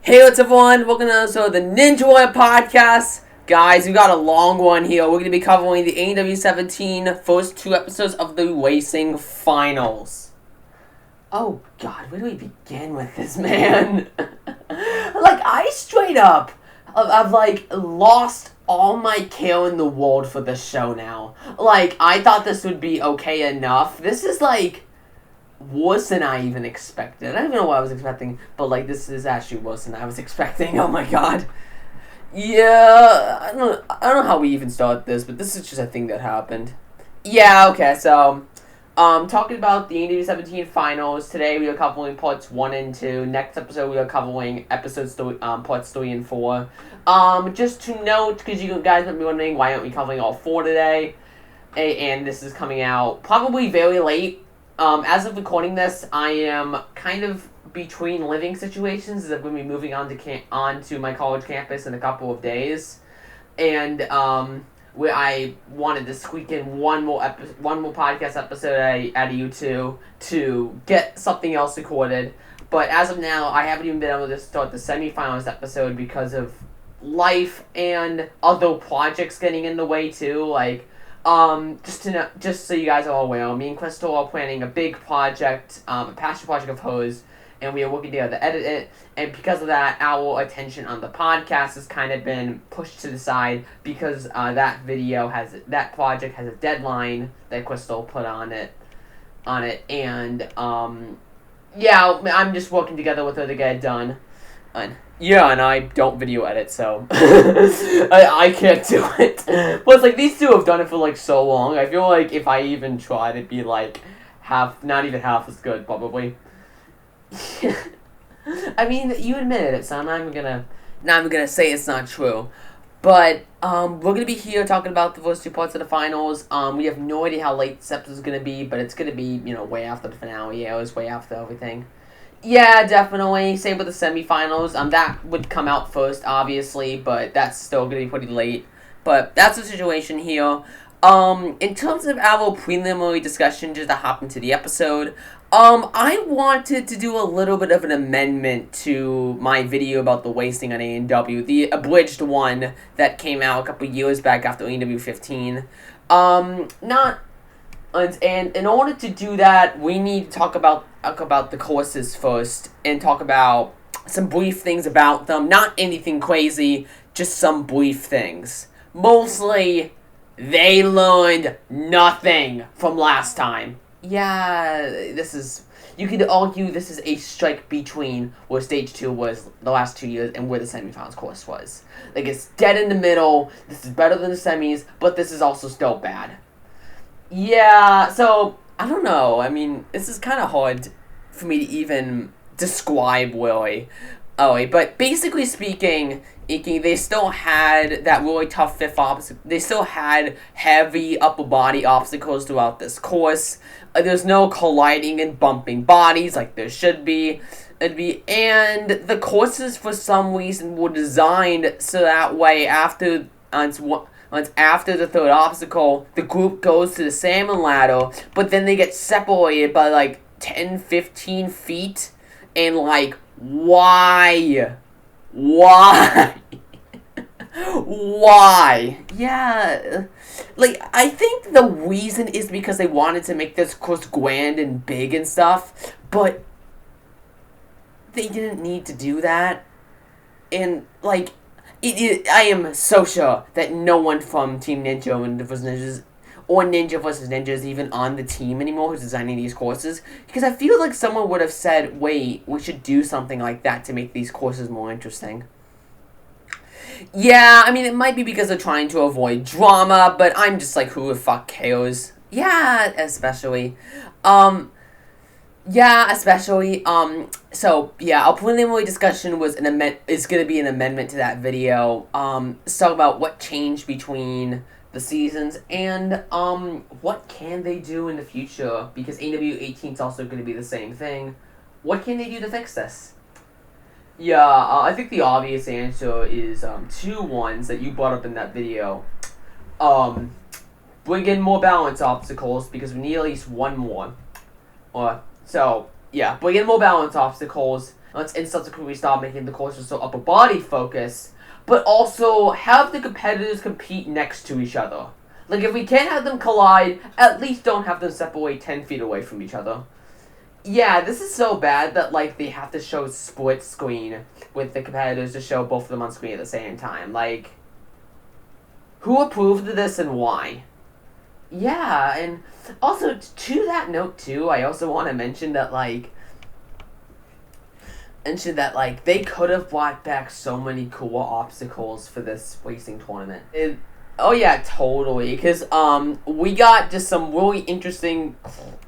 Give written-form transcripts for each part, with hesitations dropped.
Hey, what's up, everyone? Welcome to the Ninja Warrior Podcast. Guys, we got a long one here. We're going to be covering the ANW 17 first two episodes of the Racing Finals. Oh, God, where do we begin with this, man? I straight up, I've lost all my care in the world for this show now. I thought this would be okay enough. This is, worse than I even expected. I don't even know what I was expecting, but this is actually worse than I was expecting. Oh my god. Yeah, I don't know how we even started this, but this is just a thing that happened. Yeah, okay, so talking about the ANW 17 finals. Today we are covering parts 1 and 2. Next episode we are covering parts 3 and 4. Just to note, because you guys might be wondering why aren't we covering all 4 today, and this is coming out probably very late. As of recording this, I am kind of between living situations, as I'm going to be moving on to my college campus in a couple of days, and where I wanted to squeak in one more podcast episode out of you two to get something else recorded. But as of now, I haven't even been able to start the semifinals episode because of life and other projects getting in the way too, just so you guys are all aware, me and Cristal are planning a big project, a passion project of hers, and we are working together to edit it, and because of that, our attention on the podcast has kind of been pushed to the side, because that project has a deadline that Cristal put on it, and, yeah, I'm just working together with her to get it done. Yeah, and I don't video edit, so I can't do it. But these two have done it for so long. I feel like if I even tried, it'd be not even half as good, probably. I mean, you admitted it, so I'm not even gonna say it's not true. But we're gonna be here talking about the first two parts of the finals. We have no idea how late this episode is gonna be, but it's gonna be way after the finale. Yeah, it was way after everything. Yeah, definitely. Same with the semifinals. That would come out first, obviously, but that's still gonna be pretty late. But that's the situation here. In terms of our preliminary discussion, just to hop into the episode, I wanted to do a little bit of an amendment to my video about the wasting on ANW, the abridged one that came out a couple years back after ANW 15. And in order to do that, we need to talk about the courses first, and talk about some brief things about them. Not anything crazy, just some brief things. Mostly, they learned nothing from last time. Yeah, you could argue this is a strike between where Stage 2 was the last 2 years and where the semifinals course was. It's dead in the middle. This is better than the semis, but this is also still bad. Yeah, so, I don't know. I mean, this is kind of hard for me to even describe, really. But basically speaking, they still had that really tough fifth obstacle. They still had heavy upper body obstacles throughout this course. There's no colliding and bumping bodies like there should be. And the courses, for some reason, were designed so that way after the third obstacle, the group goes to the salmon ladder, but then they get separated by 10, 15 feet, and why? Why? Yeah, I think the reason is because they wanted to make this course grand and big and stuff, but they didn't need to do that, and I am so sure that no one from Team Ninja or Ninja vs. Ninja is even on the team anymore who's designing these courses, because I feel like someone would have said, wait, we should do something like that to make these courses more interesting. Yeah, I mean, it might be because they're trying to avoid drama, but I'm just who the fuck cares? Yeah, especially. So, yeah, our preliminary discussion is going to be an amendment to that video. Let's talk about what changed between the seasons, and, what can they do in the future, because ANW 18 is also going to be the same thing. What can they do to fix this? Yeah, I think the obvious answer is, two ones that you brought up in that video. Bring in more balance obstacles, because we need at least one more. So, yeah, bring in more balance obstacles, and subsequently start making the courses so upper body focused, but also have the competitors compete next to each other. Like, if we can't have them collide, at least don't have them separate 10 feet away from each other. Yeah, this is so bad that, like, they have to show split screen with the competitors to show both of them on screen at the same time. Like, who approved of this and why? Yeah, and also, to that note, too, I also want to mention that, like, they could have brought back so many cool obstacles for this racing tournament. Oh yeah, totally. Because we got just some really interesting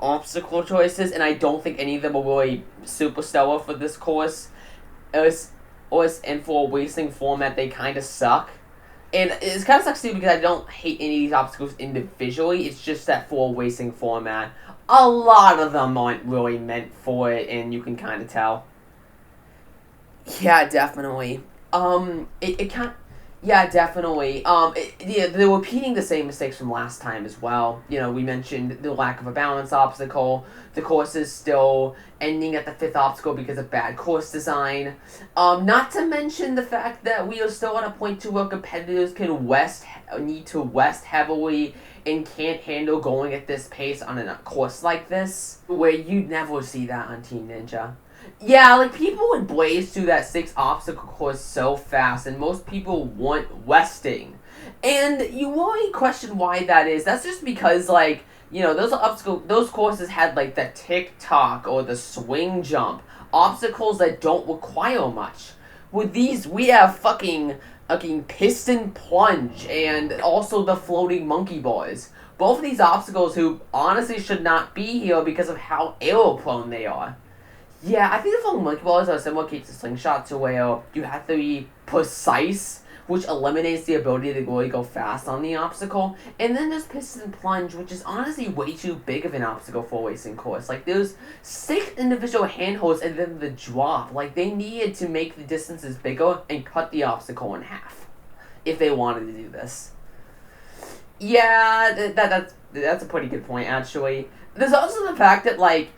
obstacle choices, and I don't think any of them were really super stellar for this course. And for a racing format, they kind of suck. And it's kind of sucks too because I don't hate any of these obstacles individually. It's just that for a racing format, a lot of them aren't really meant for it, and you can kind of tell. Yeah, definitely. Yeah, definitely. They're repeating the same mistakes from last time as well. You know, we mentioned the lack of a balance obstacle. The course is still ending at the 5th obstacle because of bad course design. Not to mention the fact that we are still at a point to where competitors need to rest heavily and can't handle going at this pace on a course like this, where you'd never see that on Team Ninja. Yeah, like, people would blaze through that 6 obstacle course so fast, and most people want resting. And you really question why that is. That's just because, like, you know, those courses had, like, the tick-tock or the swing jump. Obstacles that don't require much. With these, we have fucking piston plunge and also the floating monkey bars. Both of these obstacles who honestly should not be here because of how arrow-prone they are. Yeah, I think the floating monkey bars are a similar case to slingshot, to where you have to be precise, which eliminates the ability to really go fast on the obstacle. And then there's piston plunge, which is honestly way too big of an obstacle for a racing course. Like, there's 6 individual handholds and then the drop. Like, they needed to make the distances bigger and cut the obstacle in half if they wanted to do this. Yeah, that's a pretty good point, actually. There's also the fact that, like,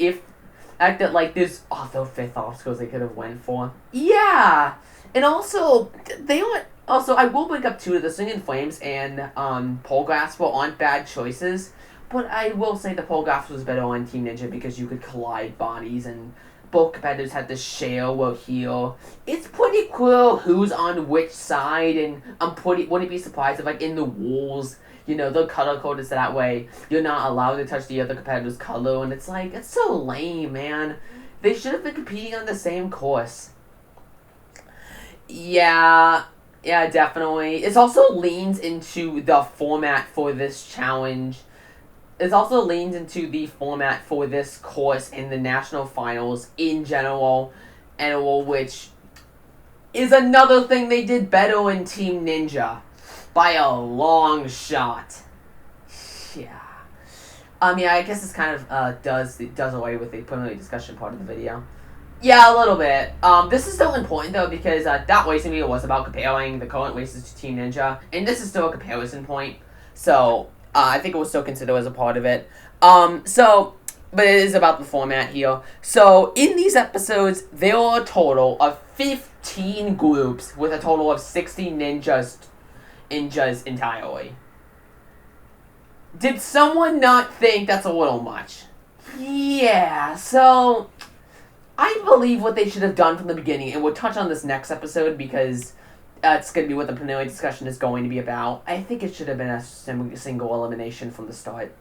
there's other 5th obstacles they could have went for. Yeah! And also, I will bring up 2 of the Swing in Flames and Pole Grasper aren't bad choices, but I will say the Pole Grasper was better on Team Ninja because you could collide bodies and both competitors had to share or heal. It's pretty cool who's on which side, and wouldn't be surprised if, like, in the rules, you know, the color code is that way. You're not allowed to touch the other competitor's color, and it's like, it's so lame, man. They should have been competing on the same course. Yeah, definitely. It also leans into the format for this challenge. It also leans into the format for this course in the national finals in general, which is another thing they did better in Team Ninja. By a long shot. Yeah. Yeah, I guess this kind of does away with the preliminary discussion part of the video. Yeah, a little bit. This is still important, though, because that racing video was about comparing the current races to Team Ninja, and this is still a comparison point, so I think it was still considered as a part of it. But it is about the format here. So, in these episodes, there are a total of 15 groups with a total of 60 ninjas entirely. Did someone not think that's a little much? Yeah, so I believe what they should have done from the beginning, and we'll touch on this next episode because it's going to be what the preliminary discussion is going to be about. I think it should have been a single elimination from the start.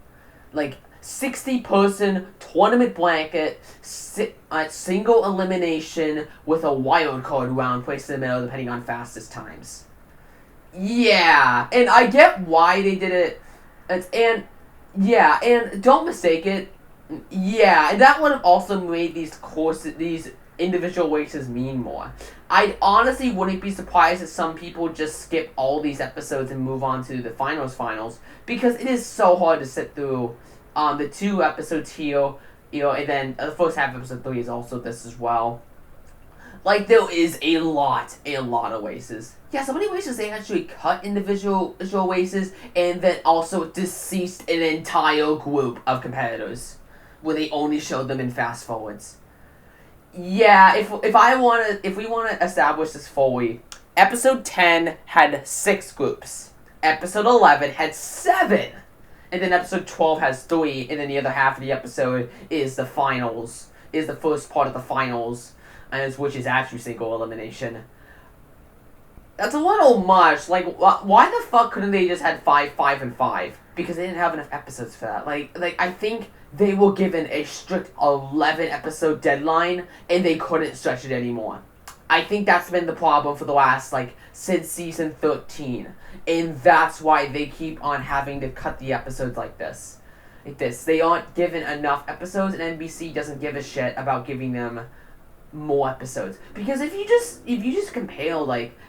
Like, 60-person tournament blanket, single elimination with a wild card round placed in the middle depending on fastest times. Yeah, and I get why they did it, and don't mistake it. Yeah, and that would have also made these individual races mean more. I honestly wouldn't be surprised if some people just skip all these episodes and move on to the finals, because it is so hard to sit through the 2 episodes here, and then the first half of episode 3 is also this as well. Like, there is a lot of races. Yeah, so many races they actually cut individual races and then also deceased an entire group of competitors where they only showed them in fast forwards. Yeah, if we wanna establish this fully, episode 10 had 6 groups. Episode 11 had 7. And then episode 12 has 3, and then the other half of the episode is the finals, is the first part of the finals, which is actually single elimination. That's a little much. Like, why the fuck couldn't they just had 5, 5, and 5? Because they didn't have enough episodes for that. Like I think they were given a strict 11 episode deadline, and they couldn't stretch it anymore. I think that's been the problem for the last, since season 13. And that's why they keep on having to cut the episodes like this. They aren't given enough episodes, and NBC doesn't give a shit about giving them more episodes. Because if you just compare,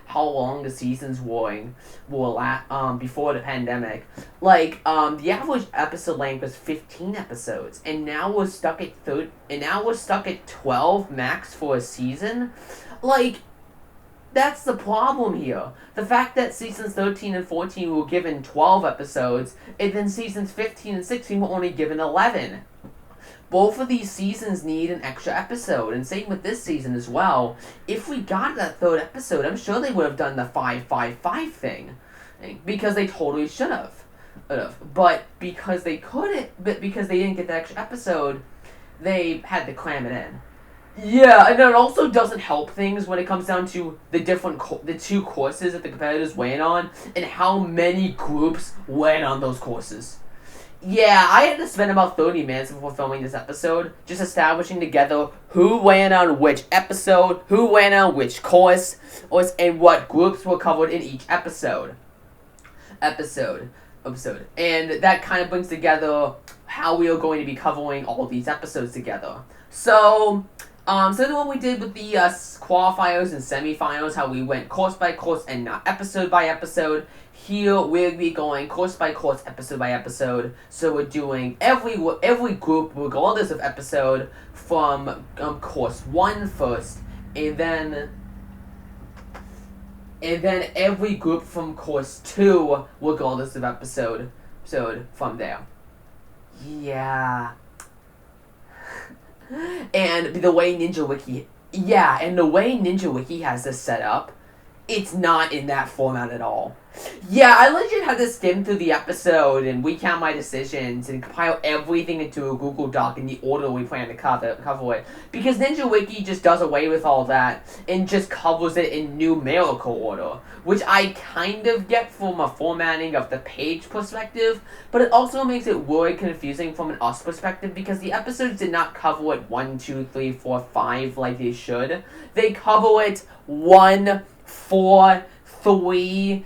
how long the seasons were before the pandemic, the average episode length was 15 episodes, and now we're stuck at 12 max for a season. That's the problem here. The fact that seasons 13 and 14 were given 12 episodes, and then seasons 15 and 16 were only given 11. Both of these seasons need an extra episode, and same with this season as well. If we got that 3rd episode, I'm sure they would have done the 5-5-5 thing, because they totally should have. But because they didn't get that extra episode, they had to cram it in. Yeah, and it also doesn't help things when it comes down to the 2 courses that the competitors went on, and how many groups went on those courses. Yeah, I had to spend about 30 minutes before filming this episode, just establishing together who went on which episode, who went on which course, and what groups were covered in each episode. And that kind of brings together how we are going to be covering all these episodes together. So then what we did with the qualifiers and semifinals, how we went course by course and not episode by episode. Here we'll be going course by course, episode by episode. So we're doing every group, regardless of episode, from course 1 first, and then every group from course 2, regardless of episode from there. Yeah. And the way Ninja Wiki has this set up, it's not in that format at all. Yeah, I legit had to skim through the episode and recount my decisions and compile everything into a Google Doc in the order we plan to cover it. Because Ninja Wiki just does away with all that and just covers it in numerical order, which I kind of get from a formatting of the page perspective, but it also makes it really confusing from an us perspective because the episodes did not cover it 1, 2, 3, 4, 5 like they should. They cover it 1, 4, 3,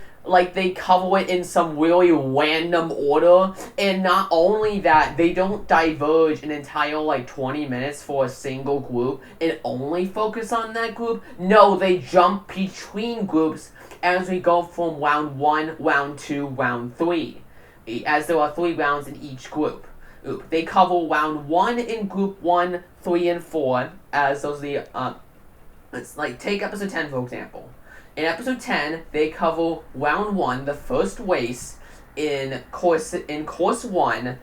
they cover it in some really random order, and not only that, they don't diverge an entire 20 minutes for a single group and only focus on that group. No, they jump between groups as we go from round 1, round 2, round 3, as there are 3 rounds in each group. They cover round 1 in group 1, 3, and 4, as those are the, take episode 10 for example. In episode 10, they cover round 1, the first race, in course 1,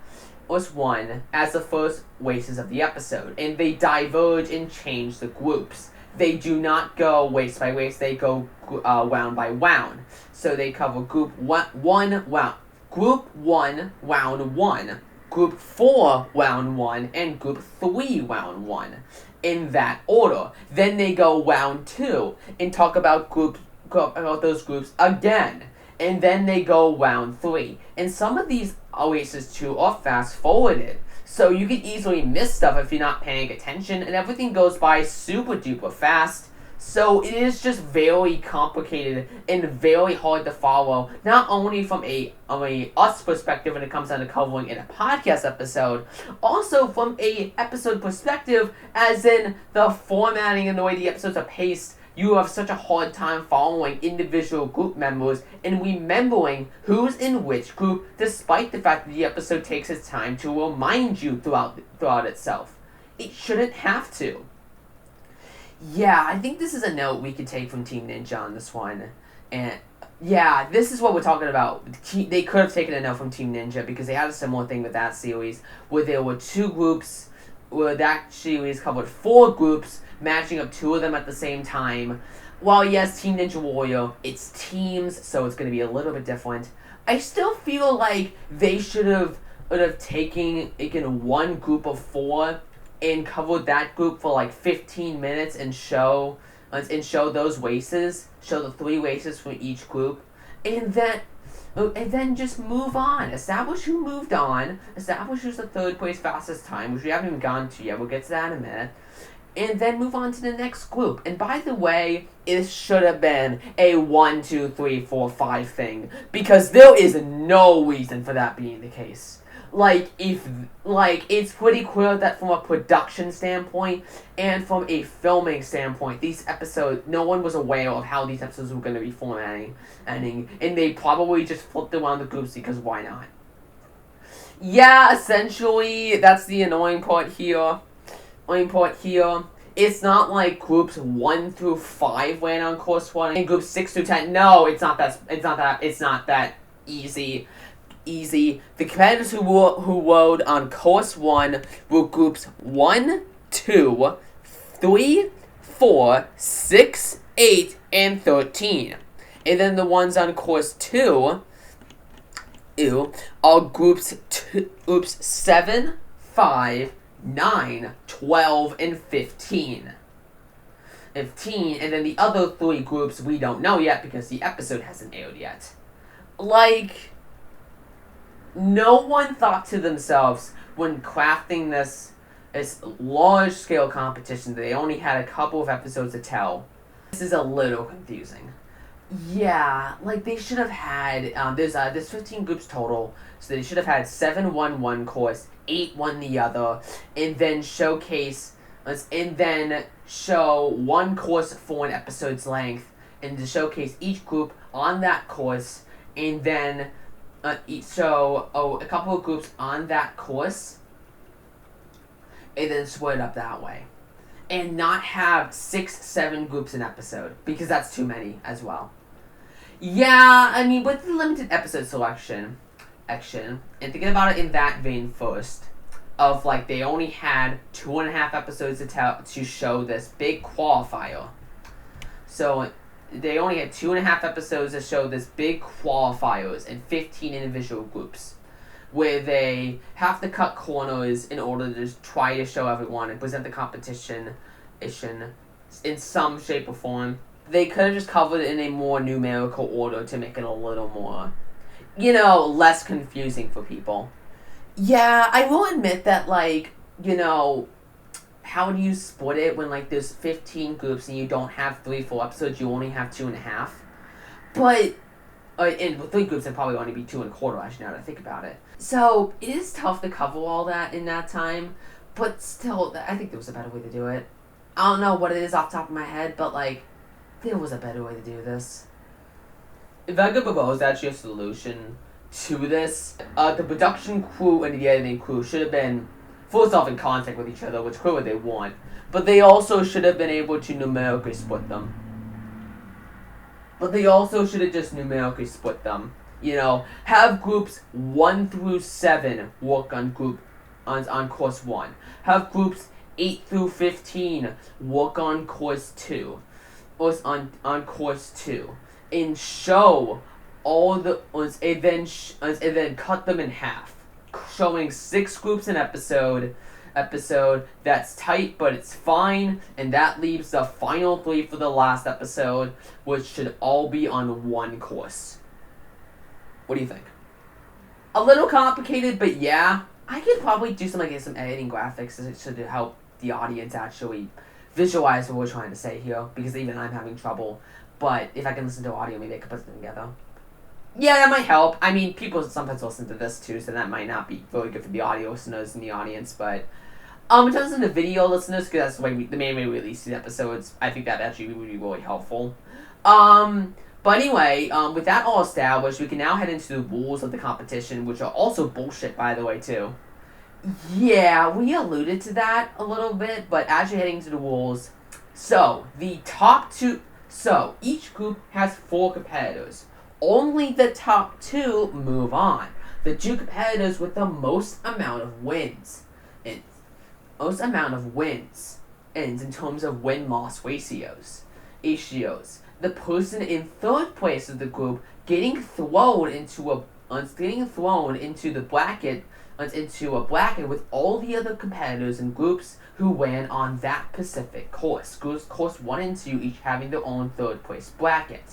as the first races of the episode. And they diverge and change the groups. They do not go race by race, they go round by round. So they cover group 1, round 1, group 4, round 1, and group 3, round 1. In that order. Then they go round 2 and talk about those groups again. And then they go round 3. And some of these races too are fast forwarded. So you can easily miss stuff if you're not paying attention, and everything goes by super duper fast. So it is just very complicated and very hard to follow, not only from a us perspective when it comes down to covering in a podcast episode, also from a episode perspective, as in the formatting and the way the episodes are paced. You have such a hard time following individual group members and remembering who's in which group, despite the fact that the episode takes its time to remind you throughout itself. It shouldn't have to. Yeah, I think this is a note we could take from Team Ninja on this one. And yeah, this is what we're talking about. They could have taken a note from Team Ninja because they had a similar thing with that series where there were 2 groups, where that series covered 4 groups, matching up two of them at the same time. While yes, Team Ninja Warrior, it's teams, so it's going to be a little bit different. I still feel like they should have taken one group of 4 and covered that group for like 15 minutes and show those races, show the 3 races from each group, and then just move on. Establish who moved on. Establish who's the 3rd place fastest time, which we haven't even gone to yet. We'll get to that in a minute. And then move on to the next group. And by the way, it should have been a 1, 2, 3, 4, 5 thing, because there is no reason for that being the case. It's pretty clear that from a production standpoint and from a filming standpoint, these episodes, no one was aware of how these episodes were going to be formatting, and they probably just flipped around the groups because why not? Yeah, essentially, that's the annoying part here. It's not like groups 1 through 5 ran on course 1 and groups 6 through 10. No, it's not that easy. The competitors who rode on course 1 were groups 1, 2, 3, 4, 6, 8, and 13. And then the ones on course 2 are groups 7, 5, 9, 12, and 15. And then the other 3 groups we don't know yet because the episode hasn't aired yet. No one thought to themselves when crafting this large-scale competition that they only had a couple of episodes to tell. This is a little confusing. Yeah, they should have had, there's 15 groups total, so they should have had 7 won one course, 8 won the other, and then show one course for an episode's length, and to showcase each group on that course, and then a couple of groups on that course, and then split it up that way. And not have 6, 7 groups an episode, because that's too many as well. Yeah, I mean, with the limited episode selection, and thinking about it in that vein first, of they only had 2.5 episodes to show this big qualifier. So they only had 2.5 episodes to show this big qualifiers and 15 individual groups, where they have to cut corners in order to just try to show everyone and present the competition in some shape or form. They could have just covered it in a more numerical order to make it a little more, less confusing for people. Yeah, I will admit that, how do you split it when, there's 15 groups and you don't have 3 full episodes, you only have 2.5? But, and with 3 groups, it'd probably only be 2.25, actually, now that I think about it. So, it is tough to cover all that in that time, but still, I think there was a better way to do it. I don't know what it is off the top of my head, but, there was a better way to do this. If I could propose actually a solution to this, the production crew and the editing crew should have been first off in contact with each other, which clearly they want, but they also should have been able to numerically split them. Have groups 1 through 7 work on course 1. Have groups 8 through 15 work on course 2. Or on course 2. And show all the and then cut them in half, showing 6 groups an episode that's tight, but it's fine, and that leaves the final 3 for the last episode, which should all be on one course. What do you think? A little complicated, but yeah, I could probably do some editing graphics to help the audience actually visualize what we're trying to say here, because even I'm having trouble. But if I can listen to audio, maybe I could put them together. Yeah, that might help. I mean, people sometimes listen to this too, so that might not be really good for the audio listeners in the audience. But in terms of the video listeners, because that's the main way we release these episodes, I think that actually would be really helpful. But anyway, with that all established, we can now head into the rules of the competition, which are also bullshit, by the way, too. Yeah, we alluded to that a little bit, but as you're heading to the rules, so the top 2. So, each group has 4 competitors. Only the top 2 move on. The 2 competitors with the most amount of wins. ends in terms of win-loss ratios. The person in third place of the group getting thrown into the bracket into a bracket with all the other competitors and groups who ran on that specific course. Course 1 and 2 each having their own third place bracket.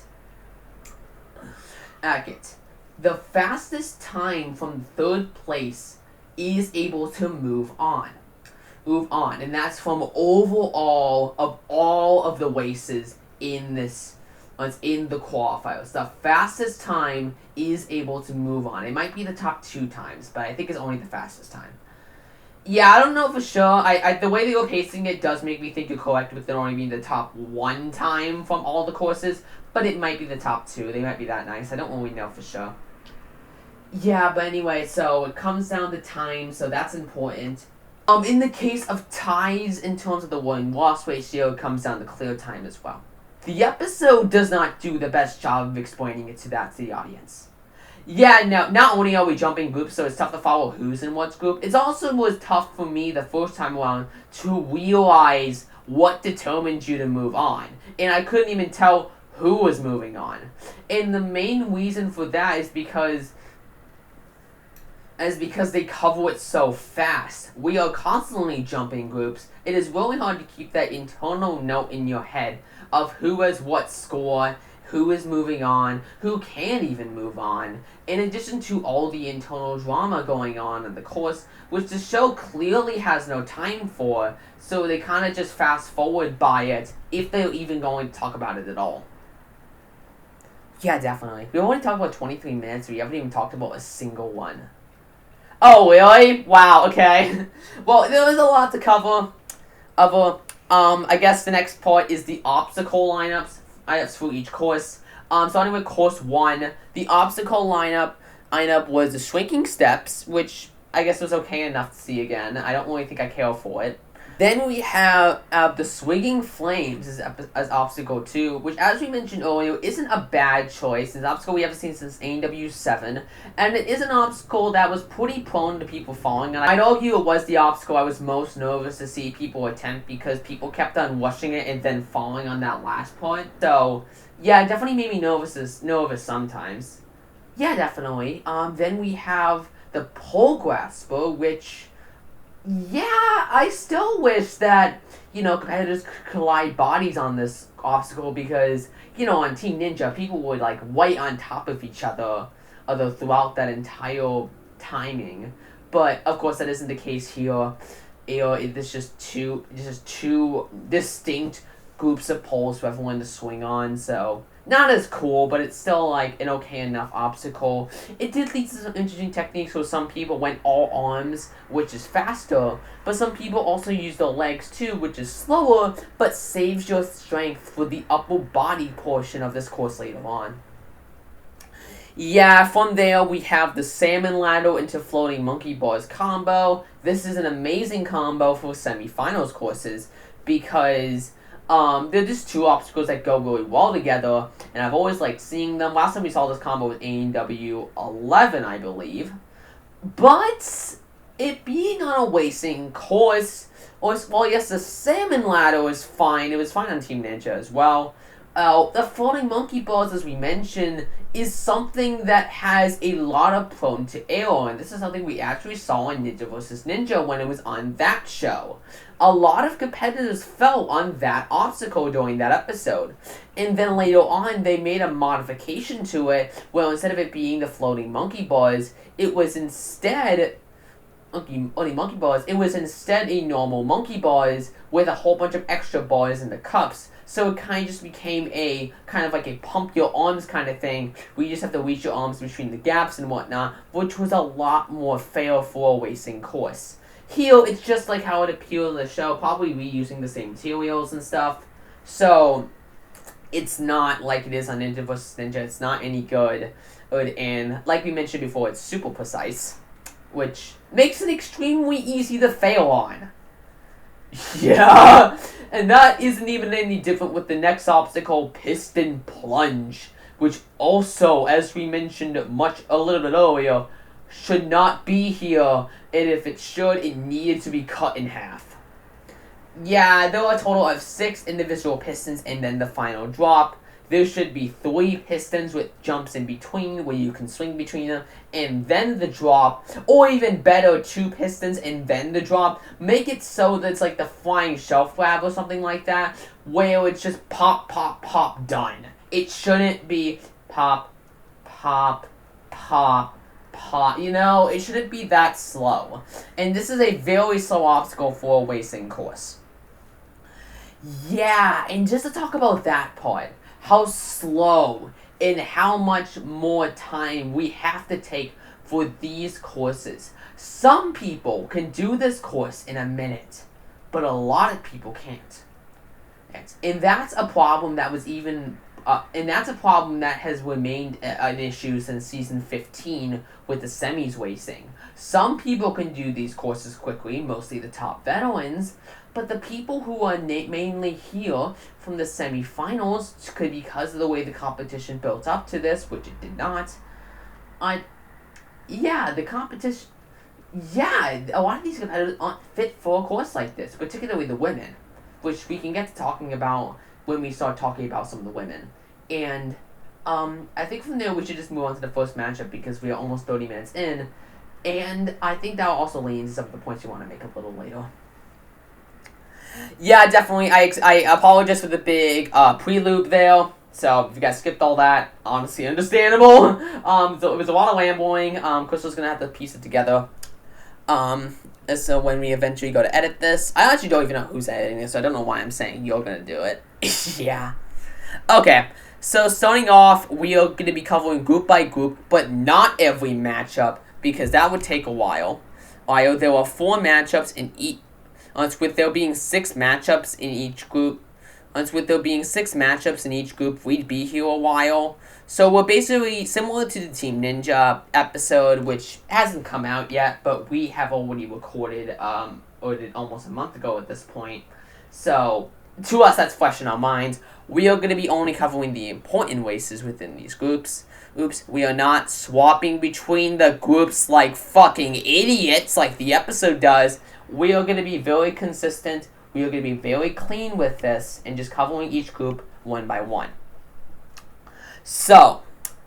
The fastest time from third place is able to move on. And that's from overall of all of the races in the qualifiers. The fastest time is able to move on. It might be the top 2 times, but I think it's only the fastest time. Yeah, I don't know for sure. The way they were pacing it does make me think you're correct with it only being the top 1 time from all the courses, but it might be the top 2. They might be that nice. I don't really know for sure. Yeah, but anyway, so it comes down to time, so that's important. In the case of ties, in terms of the win-loss ratio, it comes down to clear time as well. The episode does not do the best job of explaining it to the audience. Yeah, no, not only are we jumping groups, so it's tough to follow who's in what group, it also was tough for me the first time around to realize what determined you to move on. And I couldn't even tell who was moving on. And the main reason for that is because they cover it so fast. We are constantly jumping groups. It is really hard to keep that internal note in your head of who has what score, who is moving on, who can even move on, in addition to all the internal drama going on in the course, which the show clearly has no time for, so they kind of just fast forward by it, if they're even going to talk about it at all. Yeah, definitely. We only talked about 23 minutes, we haven't even talked about a single one. Oh, really? Wow, okay. Well, there was a lot to cover. I guess the next part is the obstacle lineups for each course. Starting with course 1, the obstacle lineup was the shrinking steps, which I guess was okay enough to see again. I don't really think I care for it. Then we have the swinging flames as obstacle 2, which, as we mentioned earlier, isn't a bad choice. It's an obstacle we haven't seen since ANW 7, and it is an obstacle that was pretty prone to people falling on. I'd argue it was the obstacle I was most nervous to see people attempt, because people kept on rushing it and then falling on that last part. So, yeah, it definitely made me nervous sometimes. Yeah, definitely. Then we have the pole grasper, which... yeah, I still wish that, competitors could collide bodies on this obstacle, because, on Team Ninja, people would, right on top of each other throughout that entire timing. But, of course, that isn't the case here. It's just two distinct groups of poles for everyone to swing on, so... not as cool, but it's still, an okay enough obstacle. It did lead to some interesting techniques, so some people went all arms, which is faster, but some people also used their legs too, which is slower, but saves your strength for the upper body portion of this course later on. Yeah, from there we have the salmon ladder into floating monkey bars combo. This is an amazing combo for semifinals courses, because... they're just two obstacles that go really well together, and I've always liked seeing them. Last time we saw this combo with ANW 11, I believe. But, it being on a racing course, well, yes, the salmon ladder is fine. It was fine on Team Ninja as well. The floating monkey bars, as we mentioned, is something that has a lot of prone to error, and this is something we actually saw in Ninja vs. Ninja when it was on that show. A lot of competitors fell on that obstacle during that episode, and then later on they made a modification to it, where instead of it being the floating monkey bars, it was instead... monkey bars, it was instead a normal monkey bars with a whole bunch of extra bars in the cups. So it kind of just became a pump your arms kind of thing, where you just have to reach your arms between the gaps and whatnot, which was a lot more fair for a racing course. Here, it's just like how it appeared in the show, probably reusing the same materials and stuff. So, it's not like it is on Ninja vs. Ninja, it's not any good. And, like we mentioned before, it's super precise, which makes it extremely easy to fail on. Yeah, and that isn't even any different with the next obstacle, Piston Plunge, which also, as we mentioned a little bit earlier, should not be here, and if it should, it needed to be cut in half. Yeah, there are a total of 6 individual pistons and then the final drop. There should be 3 pistons with jumps in between where you can swing between them, and then the drop, or even better, 2 pistons and then the drop. Make it so that it's like the flying shelf grab or something like that, where it's just pop, pop, pop, done. It shouldn't be pop, pop, pop, pop, it shouldn't be that slow. And this is a very slow obstacle for a racing course. Yeah, and just to talk about that part, how slow and how much more time we have to take for these courses. Some people can do this course in a minute, but a lot of people can't. And that's a problem that was and that's a problem that has remained an issue since season 15 with the semis racing. Some people can do these courses quickly, mostly the top veterans, but the people who are mainly here from the semifinals, because of the way the competition built up to this, which it did not, the competition, a lot of these competitors aren't fit for a course like this, particularly the women, which we can get to talking about when we start talking about some of the women. And I think from there we should just move on to the first matchup because we are almost 30 minutes in, and I think that will also lead into some of the points you want to make a little later. Yeah, definitely. I apologize for the big prelude there. So if you guys skipped all that, honestly understandable. So it was a lot of rambling. Cristal's gonna have to piece it together. So when we eventually go to edit this, I actually don't even know who's editing this, so I don't know why I'm saying you're gonna do it. Yeah. Okay. So starting off, we are gonna be covering group by group, but not every matchup because that would take a while. There are 4 matchups in each. With there being 6 matchups in each group, we'd be here a while. So we're basically similar to the Team Ninja episode, which hasn't come out yet, but we have already recorded almost a month ago at this point. So to us, that's fresh in our minds. We are going to be only covering the important races within these groups. Oops, we are not swapping between the groups like fucking idiots like the episode does. We are going to be very consistent. We are going to be very clean with this and just covering each group one by one. So,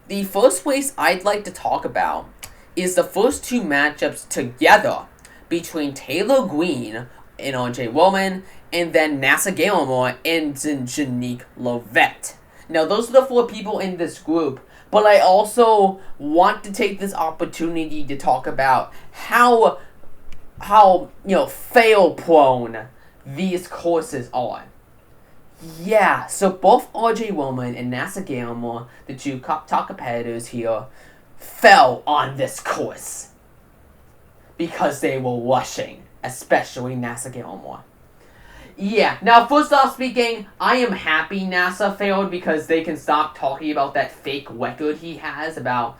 the first race I'd like to talk about is the first 2 matchups together between Taylor Green and RJ Roman, and then Nasa Galemore and Janique Lovett. Now, those are the 4 people in this group, but I also want to take this opportunity to talk about how fail-prone these courses are. Yeah, so both RJ Roman and Nasa Galemore, the 2 top competitors here, fell on this course because they were rushing, especially Nasa Galemore. Yeah, now first off speaking, I am happy NASA failed because they can stop talking about that fake record he has about,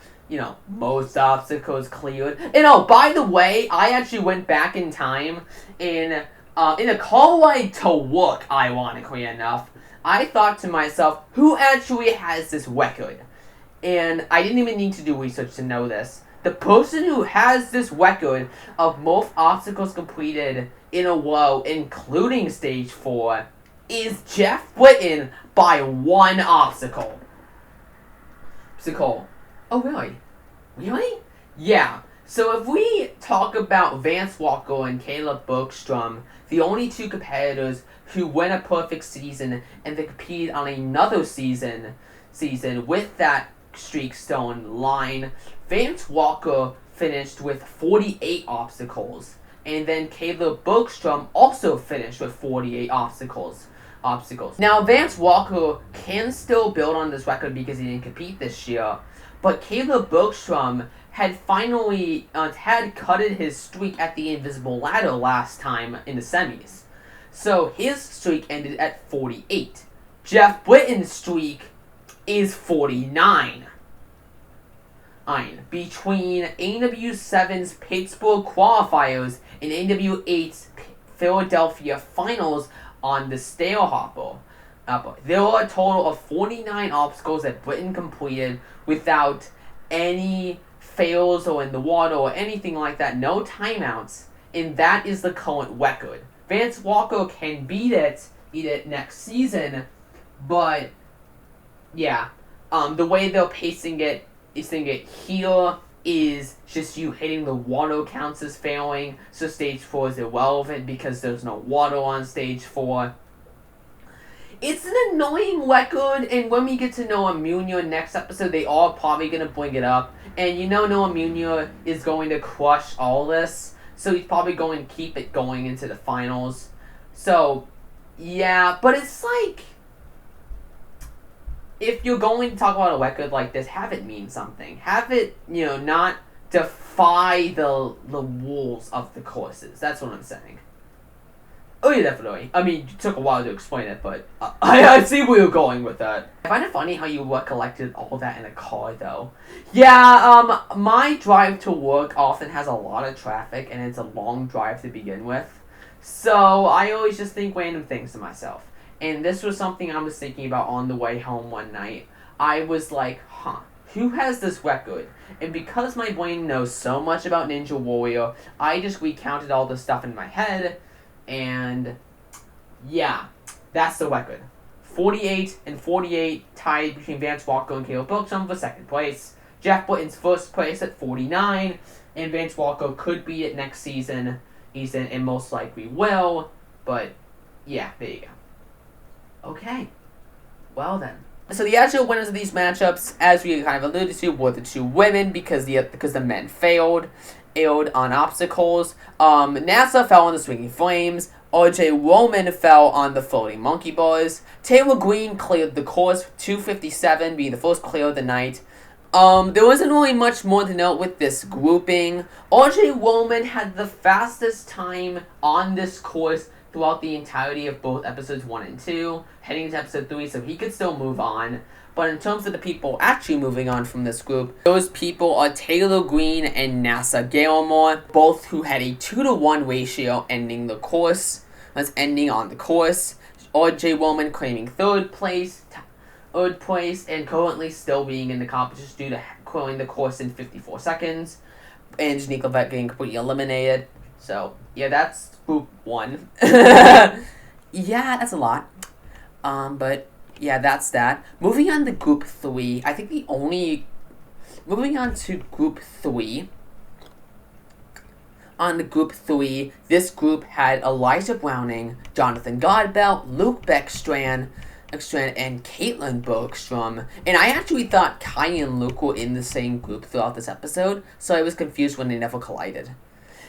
most obstacles cleared. And oh, by the way, I actually went back in time in a car ride to work, ironically enough. I thought to myself, who actually has this record? And I didn't even need to do research to know this. The person who has this record of most obstacles completed in a row, including stage 4, is Jeff Britton by 1 obstacle. Oh, really? Really? Yeah. So if we talk about Vance Walker and Caleb Bergstrom, the only 2 competitors who win a perfect season and then compete on another season with that streakstone line, Vance Walker finished with 48 obstacles, and then Caleb Bergstrom also finished with 48 obstacles. Now, Vance Walker can still build on this record because he didn't compete this year, but Caleb Bergstrom had finally had cutted his streak at the Invisible Ladder last time in the semis. So his streak ended at 48. Jeff Britton's streak is 49. Between ANW7's Pittsburgh qualifiers and ANW8's Philadelphia finals on the Stairhopper, there are a total of 49 obstacles that Britton completed without any fails or in the water or anything like that, no timeouts, and that is the current record. Vance Walker can beat it next season, but yeah, the way they're pacing it here is just you hitting the water counts as failing, so stage 4 is irrelevant because there's no water on stage 4. It's an annoying record, and when we get to Noah Munir next episode, they are probably going to bring it up. And you know Noah Munir is going to crush all this, so he's probably going to keep it going into the finals. So, yeah, but it's like, if you're going to talk about a record like this, have it mean something. Have it, not defy the rules of the courses. That's what I'm saying. Oh, yeah, definitely. I mean, it took a while to explain it, but I see where you're going with that. I find it funny how you recollected all that in a car, though. Yeah, my drive to work often has a lot of traffic, and it's a long drive to begin with. So, I always just think random things to myself. And this was something I was thinking about on the way home one night. I was like, who has this record? And because my brain knows so much about Ninja Warrior, I just recounted all the stuff in my head. And yeah, that's the record. 48 and 48 tied between Vance Walker and Caleb Bergstrom for second place. Jeff Britton's first place at 49. And Vance Walker could beat it next season. He's in, and most likely will. But yeah, there you go. Okay. Well then. So the actual winners of these matchups, as we kind of alluded to, were the two women because the men failed on obstacles. NASA fell on the Swinging Flames. RJ Roman fell on the Floating Monkey Bars. Taylor Green cleared the course, 2:57, being the first clear of the night. There wasn't really much more to note with this grouping. RJ Roman had the fastest time on this course throughout the entirety of both episodes 1 and 2, heading into episode 3, so he could still move on. But in terms of the people actually moving on from this group, those people are Taylor Green and NASA Gailmore, both who had a 2-to-1 ratio ending on the course. RJ Roman claiming third place, and currently still being in the competition due to clearing the course in 54 seconds, and Janika Vett getting completely eliminated. So, yeah, that's group 1. Yeah, that's a lot. But yeah, that's that. Moving on to group 3, this group had Elijah Browning, Jonathan Godbell, Luke Beckstrand, and Caitlin Bergstrom. And I actually thought Kai and Luke were in the same group throughout this episode, so I was confused when they never collided.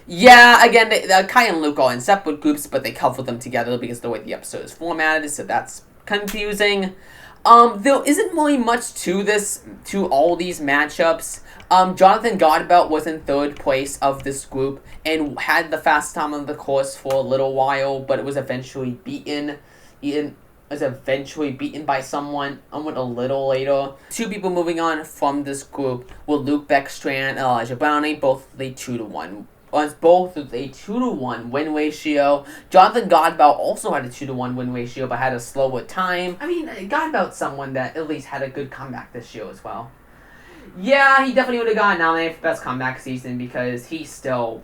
Yeah, again, Kai and Luke are in separate groups, but they cover them together because of the way the episode is formatted, so that's confusing. There isn't really much to all these matchups. Jonathan Godbelt was in third place of this group and had the fastest time on the course for a little while, but it was eventually beaten. By someone a little later. Two people moving on from this group were Luke Beckstrand and Elijah Browning, both with a 2-to-1 win ratio. Jonathan Godbout also had a 2-to-1 win ratio, but had a slower time. I mean, Godbout's someone that at least had a good comeback this year as well. Yeah, he definitely would have gotten nominated for Best Comeback Season because he's still,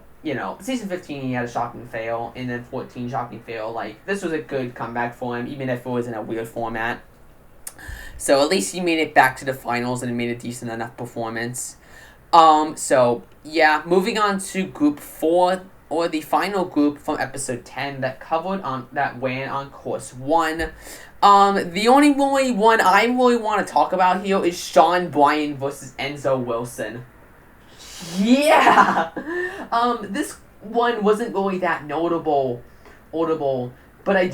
season 15 he had a shocking fail, and then 14 shocking fail. Like, this was a good comeback for him, even if it was in a weird format. So at least he made it back to the finals and made a decent enough performance. So, yeah, moving on to Group 4, or the final group from Episode 10 that ran on Course 1. The only one I really want to talk about here is Sean Bryan versus Enzo Wilson. Yeah! This one wasn't really that notable, but I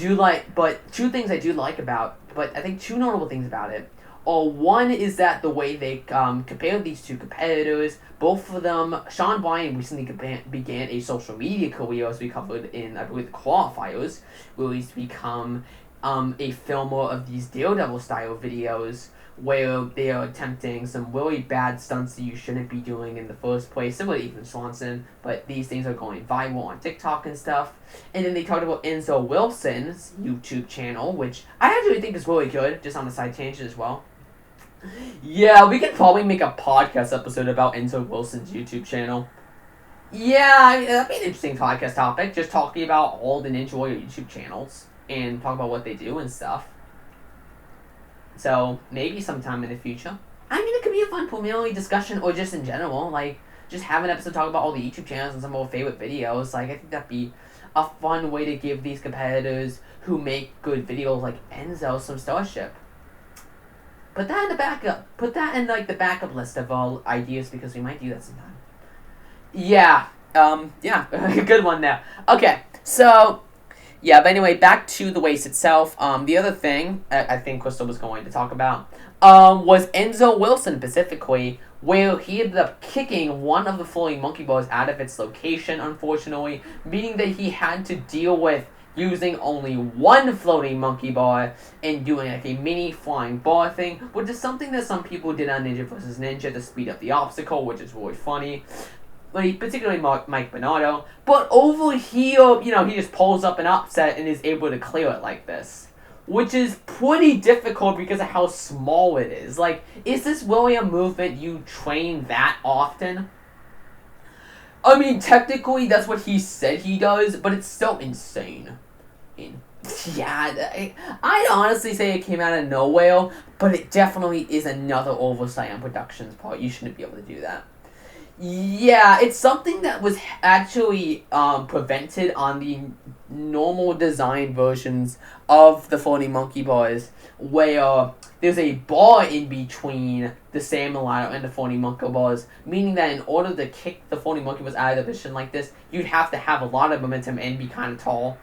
think two notable things about it. One is that the way they compared these two competitors, both of them, Sean Bryan recently began a social media career, as we covered in, I believe, the qualifiers, where he's become a filmer of these Daredevil-style videos, where they are attempting some really bad stunts that you shouldn't be doing in the first place, similar to Ethan Swanson, but these things are going viral on TikTok and stuff. And then they talked about Enzo Wilson's YouTube channel, which I actually think is really good, just on the side tangent as well. Yeah, we could probably make a podcast episode about Enzo Wilson's YouTube channel. Yeah, that'd be an interesting podcast topic. Just talking about all the Ninja Warrior YouTube channels and talk about what they do and stuff. So maybe sometime in the future. I mean, it could be a fun preliminary discussion, or just in general, like just have an episode talk about all the YouTube channels and some of our favorite videos. Like I think that'd be a fun way to give these competitors who make good videos like Enzo some starship. Put that in the backup. Put that in like the backup list of all ideas because we might do that sometime. Yeah. Yeah. Good one there. Okay. So, yeah. But anyway, back to the race itself. The other thing I think Cristal was going to talk about, was Enzo Wilson specifically, where he ended up kicking one of the floating monkey bars out of its location, unfortunately, meaning that he had to deal with using only one floating monkey bar and doing like a mini flying bar thing, which is something that some people did on Ninja vs. Ninja to speed up the obstacle, which is really funny. Like, particularly Mike Bernardo. But over here, he just pulls up an upset and is able to clear it like this. Which is pretty difficult because of how small it is. Like, is this really a movement you train that often? I mean, technically, that's what he said he does, but it's still insane. Yeah, I'd honestly say it came out of nowhere, but it definitely is another oversight on production's part. You shouldn't be able to do that. Yeah, it's something that was actually prevented on the normal design versions of the floating monkey bars, where there's a bar in between the salmon ladder and the floating monkey bars, meaning that in order to kick the floating monkey bars out of the position like this, you'd have to have a lot of momentum and be kind of tall,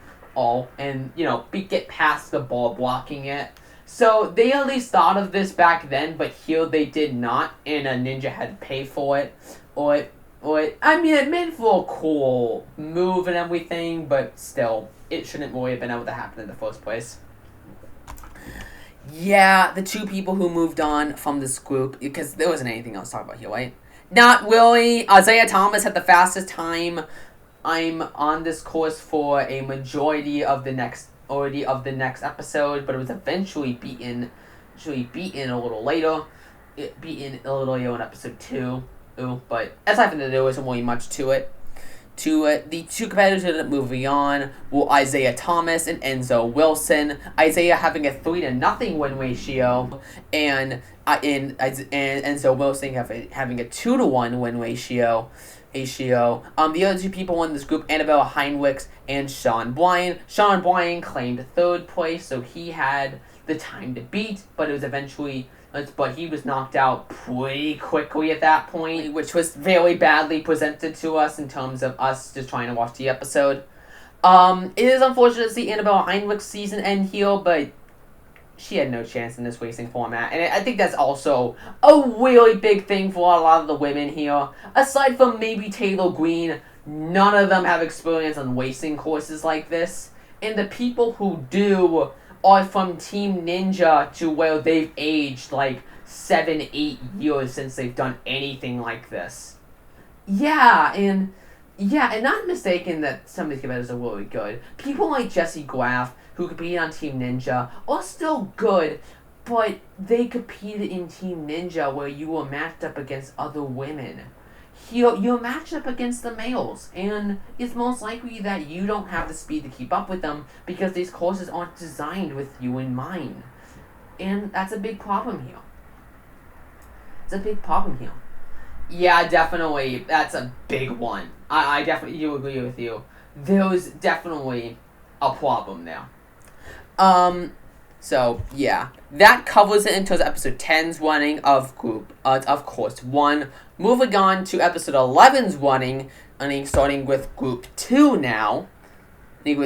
and get past the bar blocking it. So they at least thought of this back then, but here they did not, and a Ninja had to pay for it. I mean, it made for a cool move and everything, but still, it shouldn't really have been able to happen in the first place. Yeah, the two people who moved on from this group, because there wasn't anything else to talk about here, right? Not really. Isaiah Thomas had the fastest time. I'm on this course for a majority of the next episode, but it was eventually beaten a little later. Beaten a little later in episode 2. But aside from that, there wasn't really much to it. The two competitors who ended up moving on were Isaiah Thomas and Enzo Wilson. Isaiah having a 3-0 win ratio, and Enzo Wilson having a 2-1 win ratio. The other two people in this group, Annabelle Heinrichs and Sean Bryan. Sean Bryan claimed 3rd place, so he had the time to beat, but he was knocked out pretty quickly at that point, which was very badly presented to us in terms of us just trying to watch the episode. It is unfortunate to see Annabelle Heinrich's season end here, but she had no chance in this racing format, and I think that's also a really big thing for a lot of the women here. Aside from maybe Taylor Green, none of them have experience on racing courses like this, and the people who do are from Team Ninja to where they've aged like 7-8 years since they've done anything like this. And not mistaken that some of these competitors are really good. People like Jesse Graff, who competed on Team Ninja, are still good, but they competed in Team Ninja where you were matched up against other women. You're matched up against the males, and it's most likely that you don't have the speed to keep up with them because these courses aren't designed with you in mind. And that's a big problem here. Yeah, definitely. That's a big one. I definitely do agree with you. There's definitely a problem there. So, yeah. That covers it into episode 10's running of course 1. Moving on to episode 11's running, starting with Group 2 now. I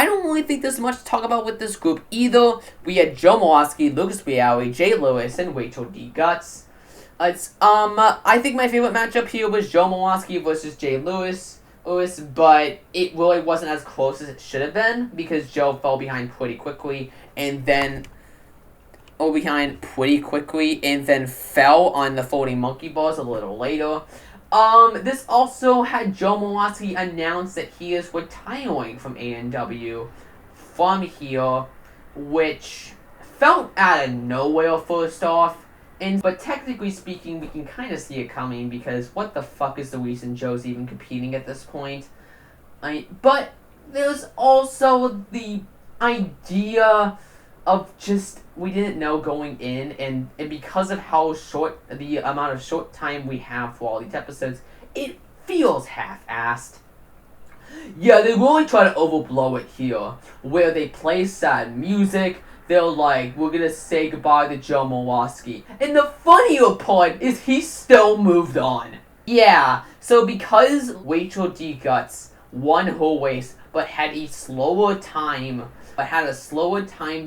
don't really think there's much to talk about with this group either. We had Joe Mawowski, Lucas Bialy, Jay Lewis, and Rachel D. Guts. I think my favorite matchup here was Joe Mawowski versus Jay Lewis, but it really wasn't as close as it should have been because Joe fell behind pretty quickly and then fell on the floating monkey bars a little later. This also had Joe Mawowski announce that he is retiring from ANW from here, which felt out of nowhere first off, But technically speaking, we can kind of see it coming because what the fuck is the reason Joe's even competing at this point? But there's also the idea of just we didn't know going in, and because of how short the amount of short time we have for all these episodes, it feels half-assed. Yeah, they really try to overblow it here, where they play sad music. They're like, we're gonna say goodbye to Joe Mowalski. And the funnier part is he still moved on. Yeah, so because Rachel D. Guts won her race, but had a slower time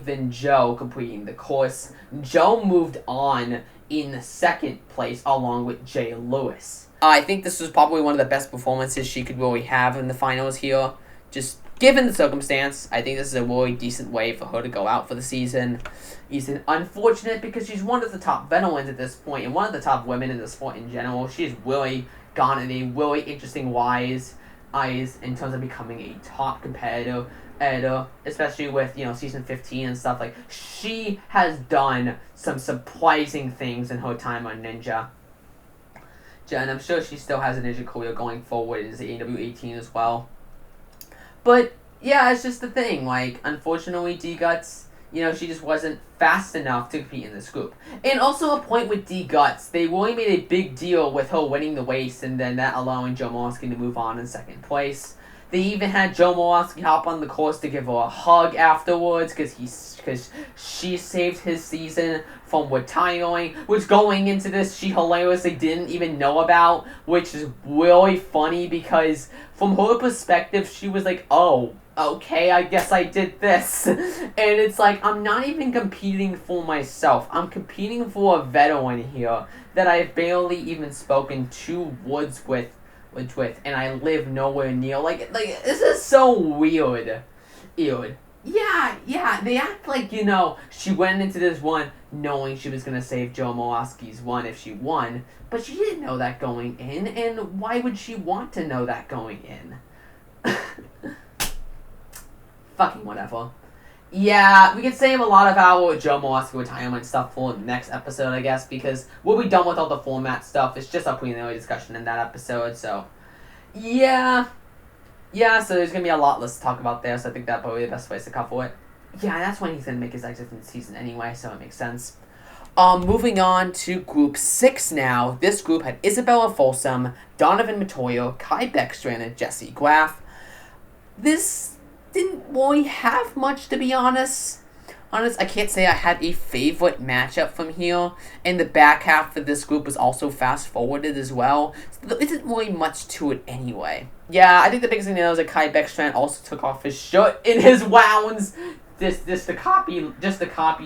than Joe completing the course, Joe moved on in second place along with Jay Lewis. I think this was probably one of the best performances she could really have in the finals here. Just given the circumstance, I think this is a really decent way for her to go out for the season. It's unfortunate because she's one of the top veterans at this point and one of the top women in the sport in general. She's really gone in a really interesting eyes in terms of becoming a top competitor, especially with, season 15 and stuff. Like, she has done some surprising things in her time on Ninja. And I'm sure she still has a Ninja career going forward as the ANW 18 as well. But, yeah, it's just the thing. Like, unfortunately, D-Guts, she just wasn't fast enough to compete in this group. And also a point with D-Guts, they really made a big deal with her winning the race and then that allowing Joe Mowalski to move on in second place. They even had Joe Mowalski hop on the course to give her a hug afterwards because she saved his season from retiring, which going into this she hilariously didn't even know about, which is really funny because from her perspective she was like, oh, okay, I guess I did this. And it's like, I'm not even competing for myself. I'm competing for a veteran here that I've barely even spoken 2 words with, and I live nowhere near. Like this is so weird. Yeah, they act like, she went into this one knowing she was gonna save Joe Mowalski's one if she won, but she didn't know that going in, and why would she want to know that going in? Fucking whatever. Yeah, we could save a lot of our Joe Mowalski retirement stuff for the next episode, I guess, because we'll be done with all the format stuff. It's just a preliminary discussion in that episode, so yeah, so there's gonna be a lot less to talk about there, so I think that's probably the best place to cover it. Yeah, that's when he's gonna make his exit from the season anyway, so it makes sense. Moving on to Group 6 now. This group had Isabella Folsom, Donovan Matoyo, Kai Beckstrand, and Jesse Graff. This didn't really have much, to be honest. I can't say I had a favorite matchup from here, and the back half of this group was also fast-forwarded as well, so there isn't really much to it anyway. Yeah, I think the biggest thing is that Kai Beckstrand also took off his shirt in his rounds, just to copy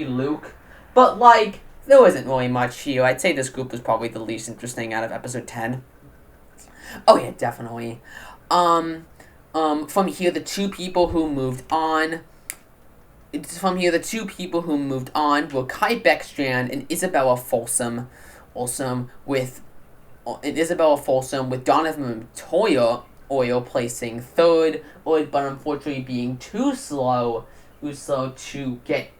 Luke, but there wasn't really much here. I'd say this group was probably the least interesting out of episode 10. Oh yeah, definitely. From here, the two people who moved on were Kai Beckstrand and Isabella Folsom, with Donovan Matoyo placing third, but unfortunately being too slow to beat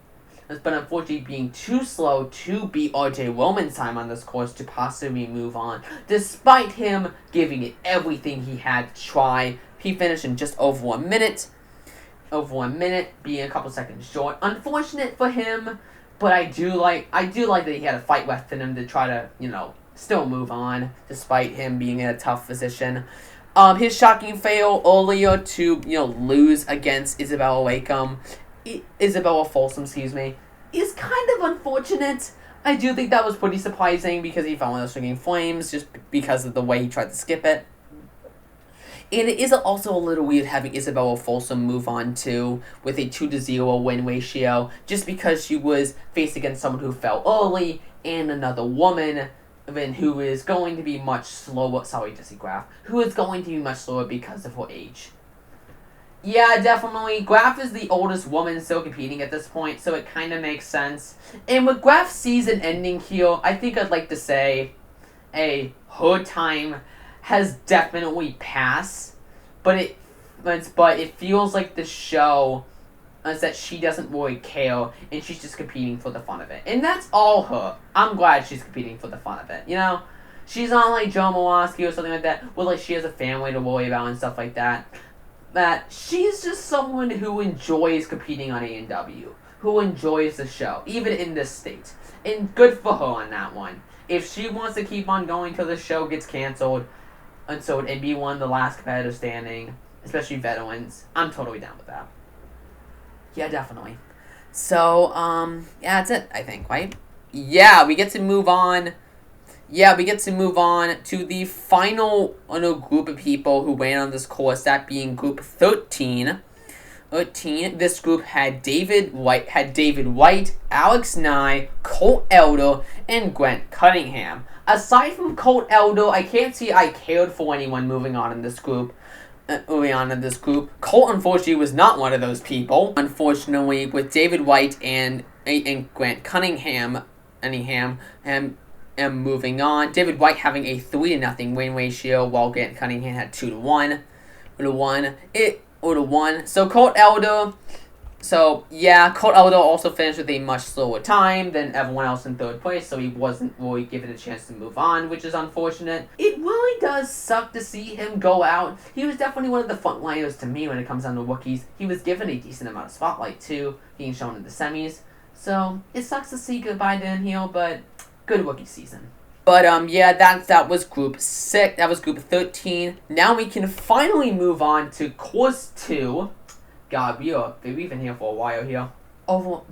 RJ Roman's time on this course to possibly move on, despite him giving it everything he had to try. He finished in just over 1 minute, being a couple seconds short. Unfortunate for him, but I do like that he had a fight left in him to try to, still move on, despite him being in a tough position. His shocking fail earlier to, lose against Isabella Folsom, is kind of unfortunate. I do think that was pretty surprising because he fell in the swinging flames just because of the way he tried to skip it. And it is also a little weird having Isabella Folsom move on too with a 2-0 win ratio just because she was faced against someone who fell early and another woman who is going to be much slower. Sorry, Jesse Graff. Who is going to be much slower because of her age. Yeah, definitely. Graff is the oldest woman still competing at this point, so it kind of makes sense. And with Graff's season ending here, I think I'd like to say, her time has definitely passed, but it feels like the show is that she doesn't really care, and she's just competing for the fun of it. And that's all her. I'm glad she's competing for the fun of it, you know? She's not like Joe Mawaski or something like that, where like she has a family to worry about and stuff like that. That she's just someone who enjoys competing on ANW, who enjoys the show, even in this state. And good for her on that one. If she wants to keep on going till the show gets canceled, and be one of the last competitors standing, especially veterans, I'm totally down with that. Yeah, definitely. So, yeah, that's it, I think, right? Yeah, we get to move on. Yeah, we get to move on to the final group of people who ran on this course, that being group 13. This group had David White, Alex Nye, Colt Elder, and Grant Cunningham. Aside from Colt Elder, I can't see I cared for anyone moving on in this group. Colt, unfortunately, was not one of those people. Unfortunately, with David White and Grant Cunningham, and moving on, David White having a 3-0 win ratio, while Grant Cunningham had 2-1. So Colt Elder also finished with a much slower time than everyone else in third place, so he wasn't really given a chance to move on, which is unfortunate. It really does suck to see him go out. He was definitely one of the frontliners to me when it comes down to rookies. He was given a decent amount of spotlight too, being shown in the semis. So it sucks to see goodbye to him here, but good rookie season. But yeah, that was group 6. That was group 13. Now we can finally move on to course 2. God, we've been here for a while here.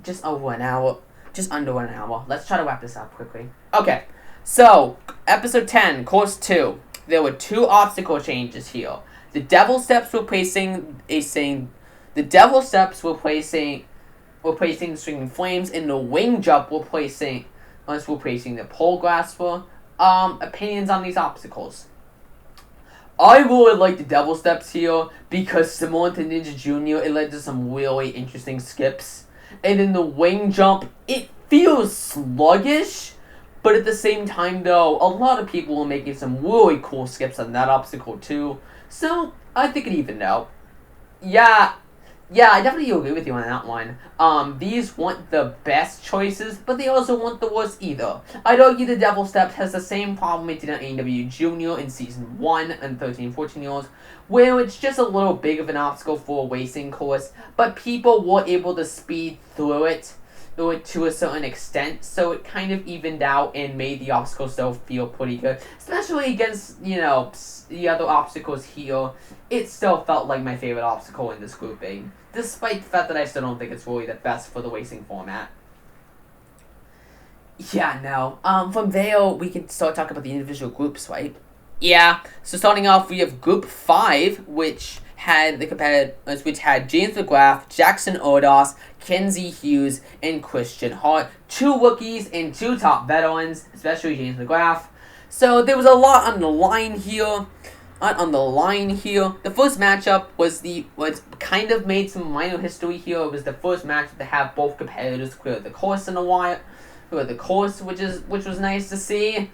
Just over an hour. Just under an hour. Let's try to wrap this up quickly. Okay, so episode 10, course 2. There were 2 obstacle changes here. The Devil Steps replacing the Swinging Flames, and the Wing Jump replacing the Pole Grasper. Opinions on these obstacles. I really like the Devil Steps here because similar to Ninja Junior, it led to some really interesting skips. And then the Wing Jump, it feels sluggish, but at the same time though, a lot of people are making some really cool skips on that obstacle too. So, I think it evened out. Yeah, I definitely agree with you on that one. These weren't the best choices, but they also weren't the worst either. I'd argue the Devil Steps has the same problem it did on ANW Junior in Season 1 and 13-14 years, where it's just a little big of an obstacle for a racing course, but people were able to speed through it to a certain extent, so it kind of evened out and made the obstacle still feel pretty good. Especially against, the other obstacles here, it still felt like my favorite obstacle in this grouping, despite the fact that I still don't think it's really the best for the racing format. Yeah, no. From there, we can start talking about the individual groups, right? Yeah, so starting off, we have Group 5, which had James McGrath, Jackson Odos, Kenzie Hughes, and Christian Hart. 2 rookies and 2 top veterans, especially James McGrath. So there was a lot on the line here. The first matchup was kind of made some minor history here. It was the first matchup to have both competitors clear the course in a while. Which was nice to see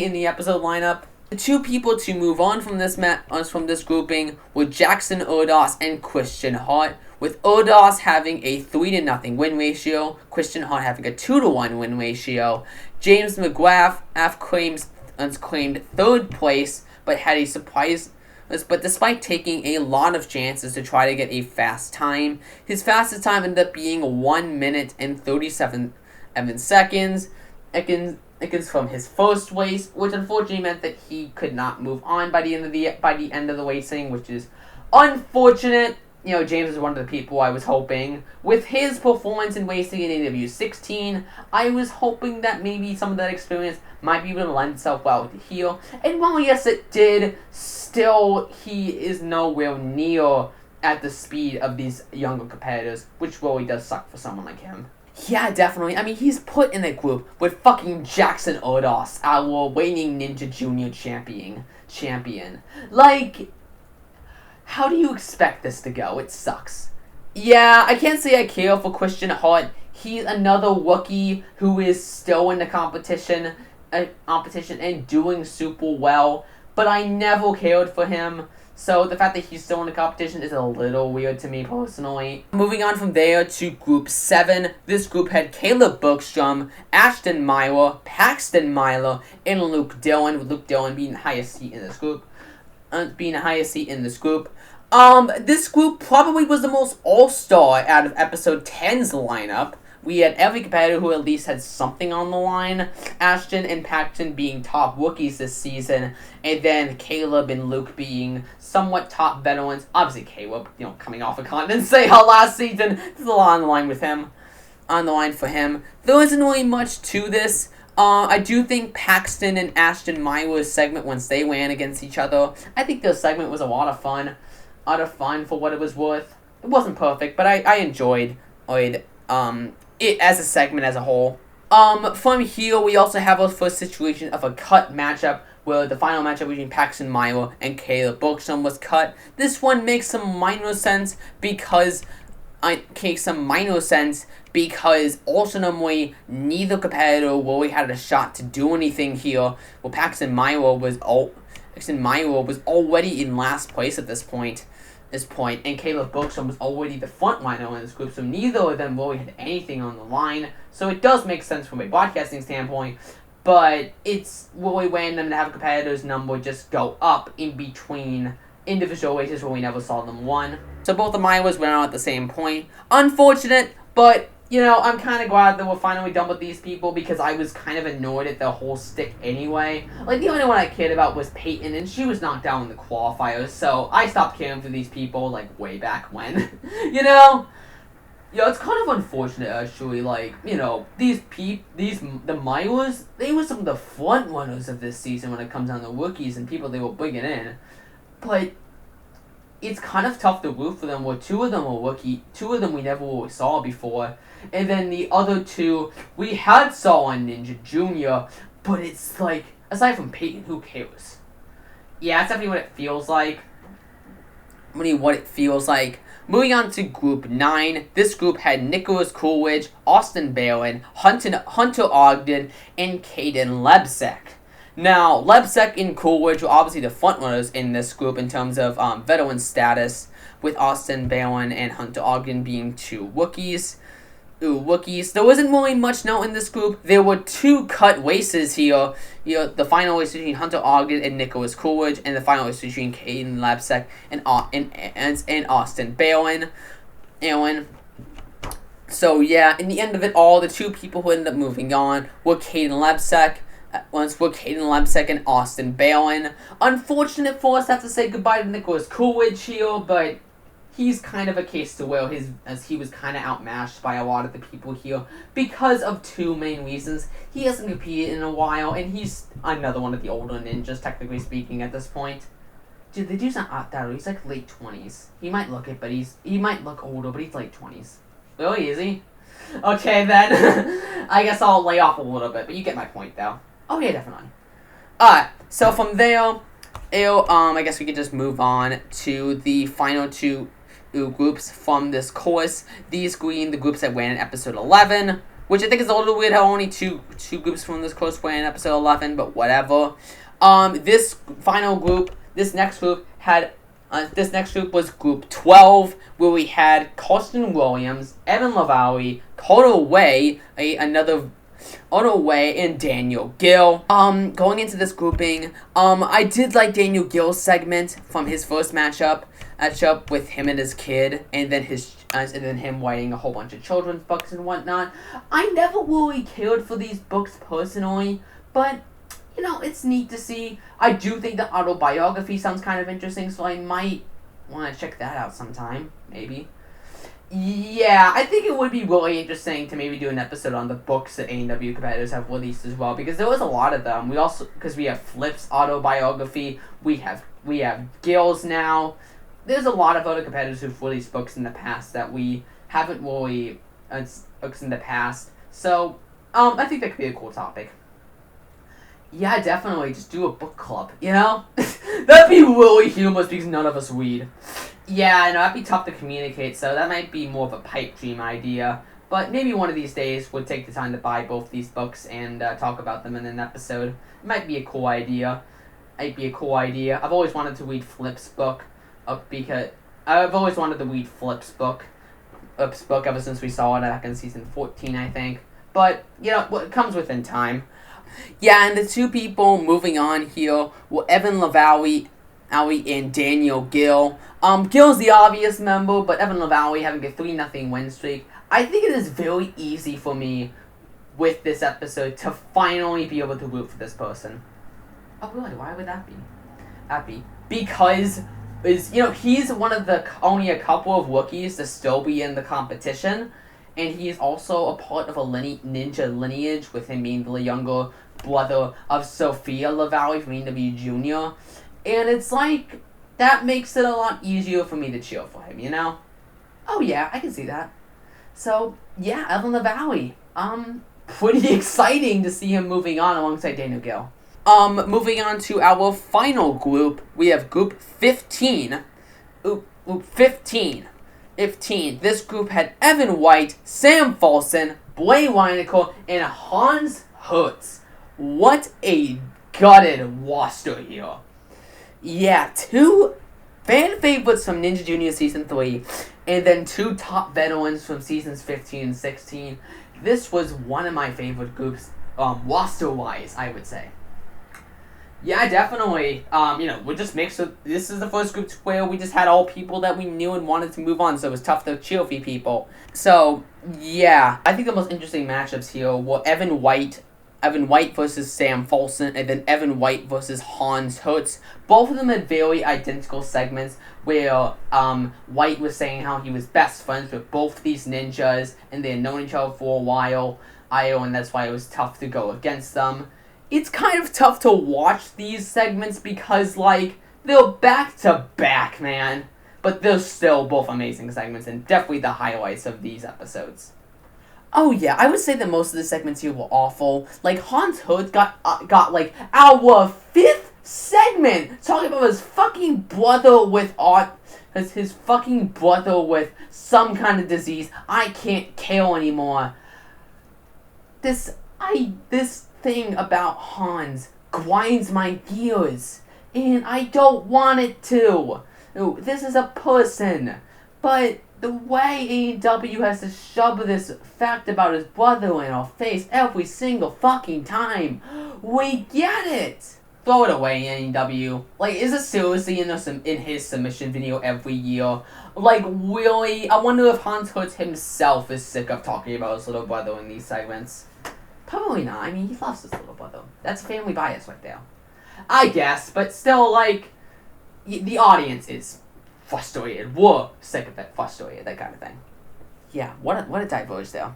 in the episode lineup. The 2 people to move on from this grouping were Jackson Odos and Christian Hart, with Odos having a 3-0 win ratio, Christian Hart having a 2-1 win ratio. James McGrath claimed 3rd place, but despite taking a lot of chances to try to get a fast time, his fastest time ended up being 1 minute and 37 seconds. From his first race, which unfortunately meant that he could not move on by the end of the racing, which is unfortunate. James is one of the people I was hoping. With his performance in racing in ANW 16, I was hoping that maybe some of that experience might be able to lend itself well to here. And while yes it did, still he is nowhere near at the speed of these younger competitors, which really does suck for someone like him. Yeah, definitely. I mean, he's put in a group with fucking Jackson Odos, our reigning Ninja Junior champion. Like, how do you expect this to go? It sucks. Yeah, I can't say I care for Christian Hart. He's another rookie who is still in the competition and doing super well, but I never cared for him. So the fact that he's still in the competition is a little weird to me personally. Moving on from there to Group 7. This group had Caleb Bergstrom, Ashton Myler, Paxton Myler, and Luke Dillon, with Luke Dillon being the highest seat in this group. This group probably was the most all-star out of episode 10's lineup. We had every competitor who at least had something on the line. Ashton and Paxton being top rookies this season, and then Caleb and Luke being somewhat top veterans. Obviously Caleb, coming off a continent sale last season. There's a lot on the line with him. On the line for him. There isn't really much to this. I do think Paxton and Ashton Myler's segment, once they ran against each other, I think their segment was a lot of fun. For what it was worth. It wasn't perfect, but I enjoyed it as a segment as a whole. From here, we also have our first situation of a cut matchup, where the final matchup between Paxton Myler and Caleb Bergstrom was cut. This one makes some minor sense because ultimately neither competitor really had a shot to do anything here. Well, Paxton Myler was already in last place at this point, and Caleb Bergstrom was already the frontliner in this group, so neither of them really had anything on the line. So it does make sense from a broadcasting standpoint, but it's really random to have a competitor's number just go up in between individual races where we never saw them won. So both the Mylers went out at the same point. Unfortunate, but I'm kind of glad that we're finally done with these people, because I was kind of annoyed at the whole stick anyway. The only one I cared about was Peyton, and she was knocked down in the qualifiers, so I stopped caring for these people, way back when. It's kind of unfortunate, actually, the Mylers, they were some of the front runners of this season when it comes down to rookies and people they were bringing in. But it's kind of tough to root for them, where two of them were rookie, two of them we never really saw before. And then the other two, we had saw on Ninja Jr., but it's aside from Peyton, who cares? Yeah, that's definitely what it feels like. Moving on to Group 9, this group had Nicholas Coolidge, Austin Balin, Hunter Ogden, and Caden Lebsek. Now, Lebsek and Coolidge were obviously the frontrunners in this group in terms of veteran status, with Austin Balin and Hunter Ogden being two rookies. There wasn't really much known in this group. There were two cut races here. The final race between Hunter Ogden and Nicholas Coolidge, and the final race between Caden Lebsek and Austin Balin. So yeah, in the end of it all, the two people who ended up moving on were Caden Lebsek and Austin Balin. Unfortunate for us to have to say goodbye to Nicholas Coolidge here, but he's kind of a case to where as he was kind of outmatched by a lot of the people here because of two main reasons. He hasn't competed in a while, and he's another one of the older ninjas, technically speaking, at this point. Dude, the dude's not that old. He's late 20s. He might look it, but he might look older, but he's late 20s. Really, is he? Okay, then. I guess I'll lay off a little bit, but you get my point, though. Oh, yeah, definitely. Alright, so from there, I guess we could just move on to the final two groups from this course. These being the groups that ran in episode 11, which I think is a little weird how only two groups from this course ran in episode 11, but whatever. This next group was Group 12, where we had Carson Williams, Evan LaValle, Connor Way, and Daniel Gill. Going into this grouping, I did like Daniel Gill's segment from his first matchup with him and his kid, and then him writing a whole bunch of children's books and whatnot. I never really cared for these books personally, but it's neat to see. I do think the autobiography sounds kind of interesting, so I might want to check that out sometime, maybe. Yeah, I think it would be really interesting to maybe do an episode on the books that ANW competitors have released as well, because there was a lot of them. Because we have Flip's autobiography, we have Gill's now. There's a lot of other competitors who've released books in the past that we haven't really books in the past. So, I think that could be a cool topic. Yeah, definitely. Just do a book club, That'd be really humorous because none of us read. Yeah, I know, that'd be tough to communicate, so that might be more of a pipe dream idea. But maybe one of these days we'll take the time to buy both these books and talk about them in an episode. It might be a cool idea. might be a cool idea. I've always wanted to read Flip's book, because I've always wanted to read Flip's book ever since we saw it back in season 14, I think. But, you know, it comes within time. Yeah, and the two people moving on here were Evan LaValle and Daniel Gill. Gill's the obvious member, but Evan LaValle having a 3-0 win streak. I think it is very easy for me with this episode to finally be able to root for this person. Oh, really? Why would that be? Because he's one of the only a couple of rookies to still be in the competition, and he's also a part of a ninja lineage, with him being the younger brother of Sophia LaValle from ANW Jr. And it's like, that makes it a lot easier for me to cheer for him, you know? Oh yeah, I can see that. So, yeah, Evan LaValle. Pretty exciting to see him moving on alongside Daniel Gill. Moving on to our final group, we have Group 15. 15. This group had Evan White, Sam Folson, Blaine Weinickel, and Hans Hertz. What a gutted roster here. Yeah, 2 fan favorites from Ninja Junior Season 3, and then 2 top veterans from Seasons 15 and 16. This was one of my favorite groups, roster-wise, I would say. Yeah, definitely. We just mixed with, this is the first group where we just had all people that we knew and wanted to move on, so it was tough to cheer for people. So, yeah. I think the most interesting matchups here were Evan White versus Sam Folson, and then Evan White versus Hans Hertz. Both of them had very identical segments where White was saying how he was best friends with both these ninjas, and they had known each other for a while, and that's why it was tough to go against them. It's kind of tough to watch these segments because, like, they're back-to-back, man. But they're still both amazing segments, and definitely the highlights of these episodes. Oh yeah, I would say that most of the segments here were awful. Like, Hans Hertz got like, our 5th segment talking about his fucking brother with his fucking brother with some kind of disease. I can't kill anymore. This thing about Hans grinds my gears, and I don't want it to. This is a person, but the way AEW has to shove this fact about his brother in our face every single fucking time, we get it. Throw it away, AEW. Like, is it seriously in his submission video every year? Like, really? I wonder if Hans Hertz himself is sick of talking about his little brother in these segments. Probably not. I mean, he loves his little brother. That's family bias right there. I guess, but still, like, the audience is frustrated. We're sick of it. Frustrated, that kind of thing. Yeah, what a diverge there.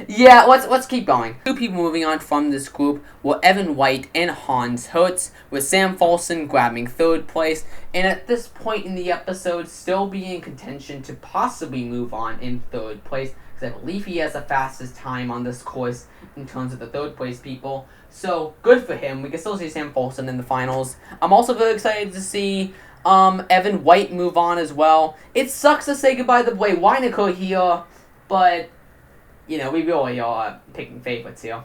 Yeah, let's keep going. 2 people moving on from this group were Evan White and Hans Hertz, with Sam Folson grabbing 3rd place, and at this point in the episode, still being in contention to possibly move on in 3rd place, because I believe he has the fastest time on this course in terms of the 3rd place people. So, good for him. We can still see Sam Folson in the finals. I'm also very excited to see Evan White move on as well. It sucks to say goodbye to Blaine Weinickel here, but we really are picking favorites here.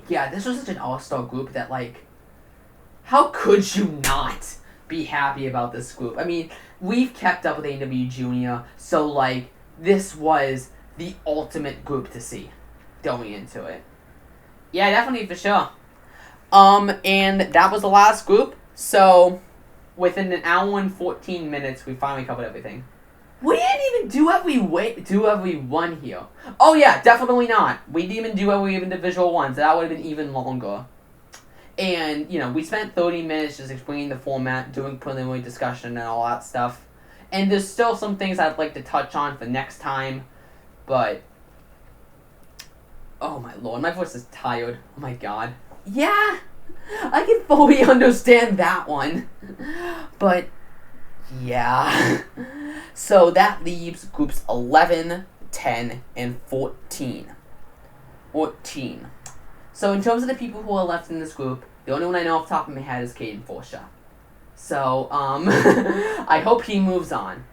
Yeah, this was such an all-star group that, like, how could you not be happy about this group? I mean, we've kept up with ANW Jr., so, like, this was the ultimate group to see going into it. Yeah, definitely, for sure. And that was the last group, so within an hour and 14 minutes, we finally covered everything. We didn't even do every one here. Oh yeah, definitely not. We didn't even do every individual one, so that would have been even longer. And, we spent 30 minutes just explaining the format, doing preliminary discussion and all that stuff. And there's still some things I'd like to touch on for next time, but oh my lord, my voice is tired. Oh my god. Yeah, I can fully understand that one. But yeah. So that leaves groups 11, 10, and 14. So in terms of the people who are left in this group, the only one I know off the top of my head is Caden Forshaw. So, I hope he moves on.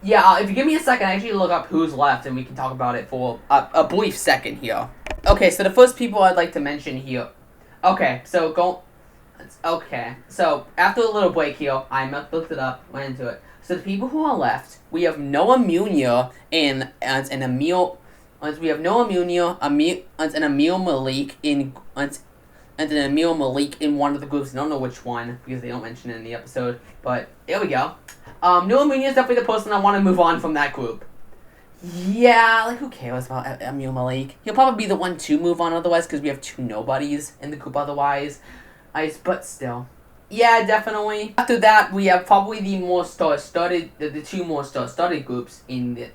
Yeah, if you give me a second, I actually look up who's left, and we can talk about it for a brief second here. Okay, so the first people I'd like to mention here. Okay, so Okay, so after a little break here, I looked it up, went into it. So the people who are left, we have Noah Munia and Emil. We have Noah Munia, and Emil Malik and Emil Malik in one of the groups. I don't know which one because they don't mention it in the episode. But here we go. Noah Munia is definitely the person I want to move on from that group. Yeah, like who cares about Emil Malik? He'll probably be the one to move on otherwise because we have two nobodies in the group otherwise. But still. Yeah, definitely. After that, we have probably the two more star-studded groups in the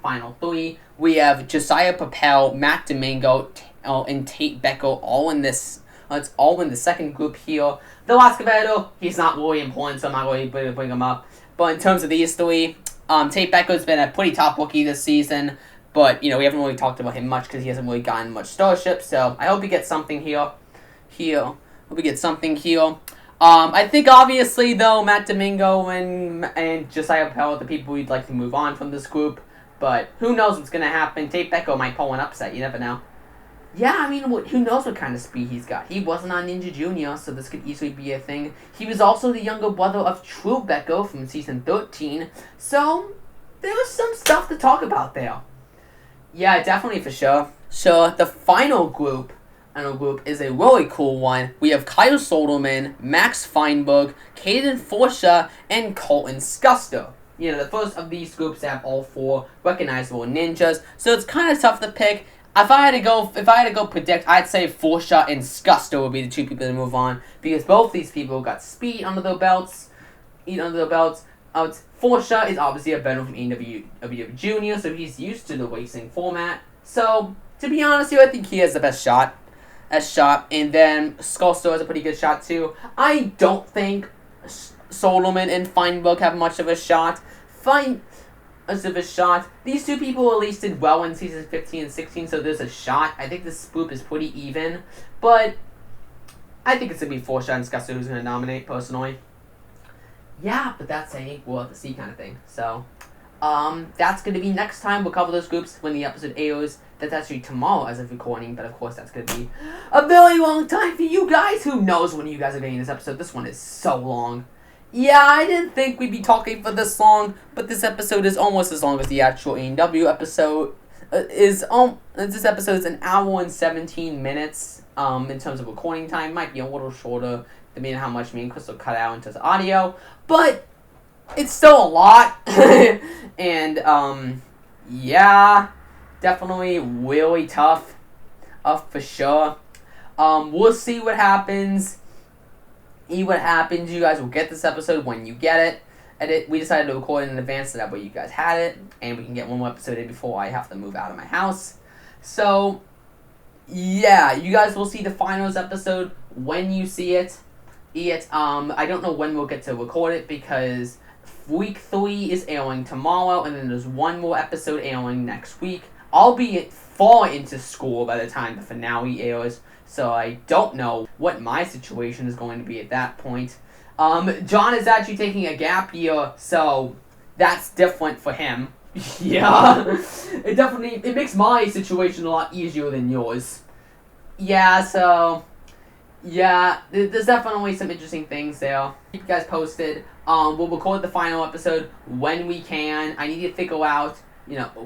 final three. We have Josiah Papel, Matt Domingo, and Tate Beckel all in this. It's all in the second group here. The last competitor, he's not really important, so I'm not really going to bring him up. But in terms of these three, Tate Beckel's been a pretty top rookie this season. But, we haven't really talked about him much because he hasn't really gotten much starship. So I hope he gets something here. Hope we get something here. I think obviously though Matt Domingo and Josiah Papel are the people we'd like to move on from this group, but who knows what's gonna happen? Tate Beckel might pull an upset. You never know. Yeah, I mean, who knows what kind of speed he's got? He wasn't on Ninja Junior, so this could easily be a thing. He was also the younger brother of True Beckel from season 13, so there was some stuff to talk about there. Yeah, definitely for sure. So the final group is a really cool one. We have Kyle Soderman, Max Feinberg, Caden Forsha, and Colton Scuster. The first of these groups have all four recognizable ninjas, so it's kind of tough to pick. If I had to go predict, I'd say Forsha and Scuster would be the two people to move on because both these people got speed under their belts. Forsha is obviously a veteran from ANW Junior, so he's used to the racing format. So to be honest here, I think he has the best shot. And then Scuster has a pretty good shot too. I don't think Solomon and Feinberg have much of a shot. These two people at least did well in seasons 15 and 16, so there's a shot. I think this group is pretty even, but I think it's gonna be Forsha and Scuster who's gonna nominate personally. Yeah, but that's we'll have to see kind of thing. So, that's gonna be next time. We'll cover those groups when the episode airs. That's actually tomorrow as of recording, but of course that's going to be a very long time for you guys. Who knows when you guys are getting this episode? This one is so long. Yeah, I didn't think we'd be talking for this long, but this episode is almost as long as the actual ANW episode. This episode is an hour and 17 minutes in terms of recording time. Might be a little shorter depending on how much me and Cristal cut out into the audio, but it's still a lot. And, yeah. Definitely really tough, for sure. We'll see what happens. You guys will get this episode when you get it. We decided to record it in advance so that way you guys had it, and we can get one more episode in before I have to move out of my house. So, yeah, you guys will see the finals episode when you see it. I don't know when we'll get to record it because week 3 is airing tomorrow, and then there's one more episode airing next week. I'll be far into school by the time the finale airs, so I don't know what my situation is going to be at that point. John is actually taking a gap year, so that's different for him. Yeah, it makes my situation a lot easier than yours. Yeah, so, yeah, there's definitely some interesting things there. Keep you guys posted. We'll record the final episode when we can. I need to figure out,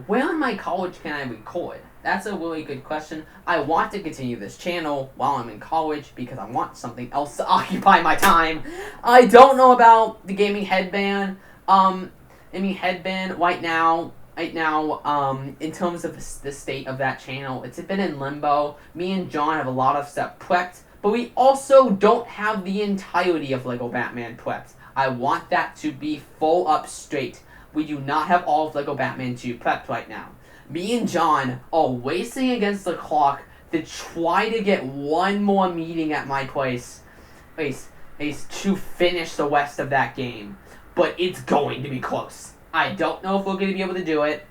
where in my college can I record? That's a really good question. I want to continue this channel while I'm in college because I want something else to occupy my time. I don't know about the gaming headband. Headband right now, in terms of the state of that channel, it's been in limbo. Me and John have a lot of stuff prepped, but we also don't have the entirety of Lego Batman prepped. I want that to be full up straight. We do not have all of Lego Batman 2 prepped right now. Me and John are racing against the clock to try to get one more meeting at my place to finish the rest of that game. But it's going to be close. I don't know if we're going to be able to do it.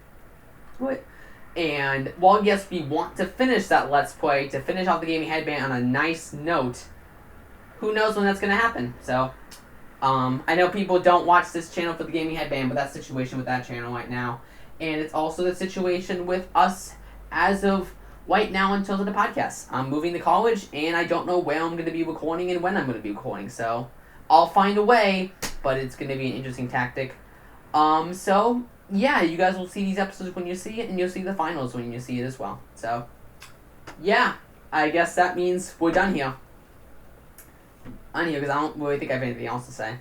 And while yes, we want to finish that Let's Play, to finish off the gaming headband on a nice note, who knows when that's going to happen. So, I know people don't watch this channel for the gaming headband, but that's the situation with that channel right now. And it's also the situation with us as of right now in terms of the podcast. I'm moving to college, and I don't know where I'm going to be recording and when I'm going to be recording, so I'll find a way, but it's going to be an interesting tactic. So, yeah, you guys will see these episodes when you see it, and you'll see the finals when you see it as well. So, yeah, I guess that means we're done here. Because I don't really think I have anything else to say.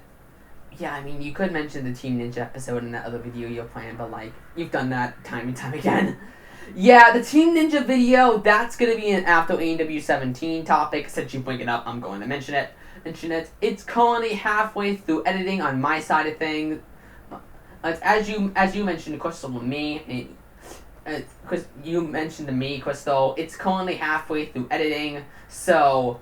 Yeah, I mean, you could mention the Team Ninja episode in that other video you're playing, but, like, you've done that time and time again. Yeah, the Team Ninja video, that's going to be an after ANW 17 topic. Since you bring it up, I'm going to mention it. It's currently halfway through editing on my side of things. As you mentioned, Cristal, to me, because you mentioned to me, Cristal, it's currently halfway through editing, so...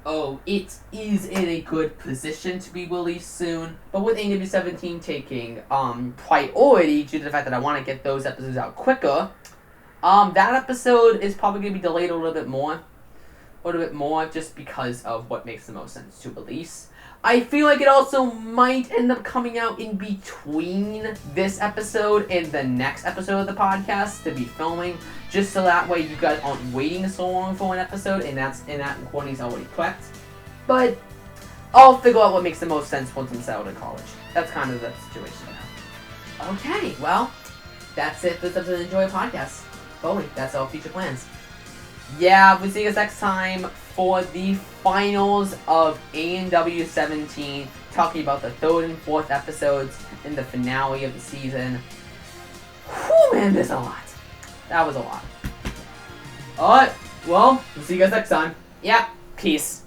Oh, it is in a good position to be released soon, but with ANW 17 taking priority due to the fact that I want to get those episodes out quicker, that episode is probably going to be delayed a little bit more just because of what makes the most sense to release. I feel like it also might end up coming out in between this episode and the next episode of the podcast to be filming, just so that way you guys aren't waiting so long for an episode, and that recording's already prepped. But I'll figure out what makes the most sense once I'm settled in college. That's kind of the situation now. Okay, well, that's it for this episode of the Enjoy Podcast. Bowie, that's our future plans. Yeah, we'll see you guys next time for the finals of ANW 17, talking about the 3rd and 4th episodes in the finale of the season. Whew, man, there's a lot. That was a lot. Alright, well, we'll see you guys next time. Yeah, peace.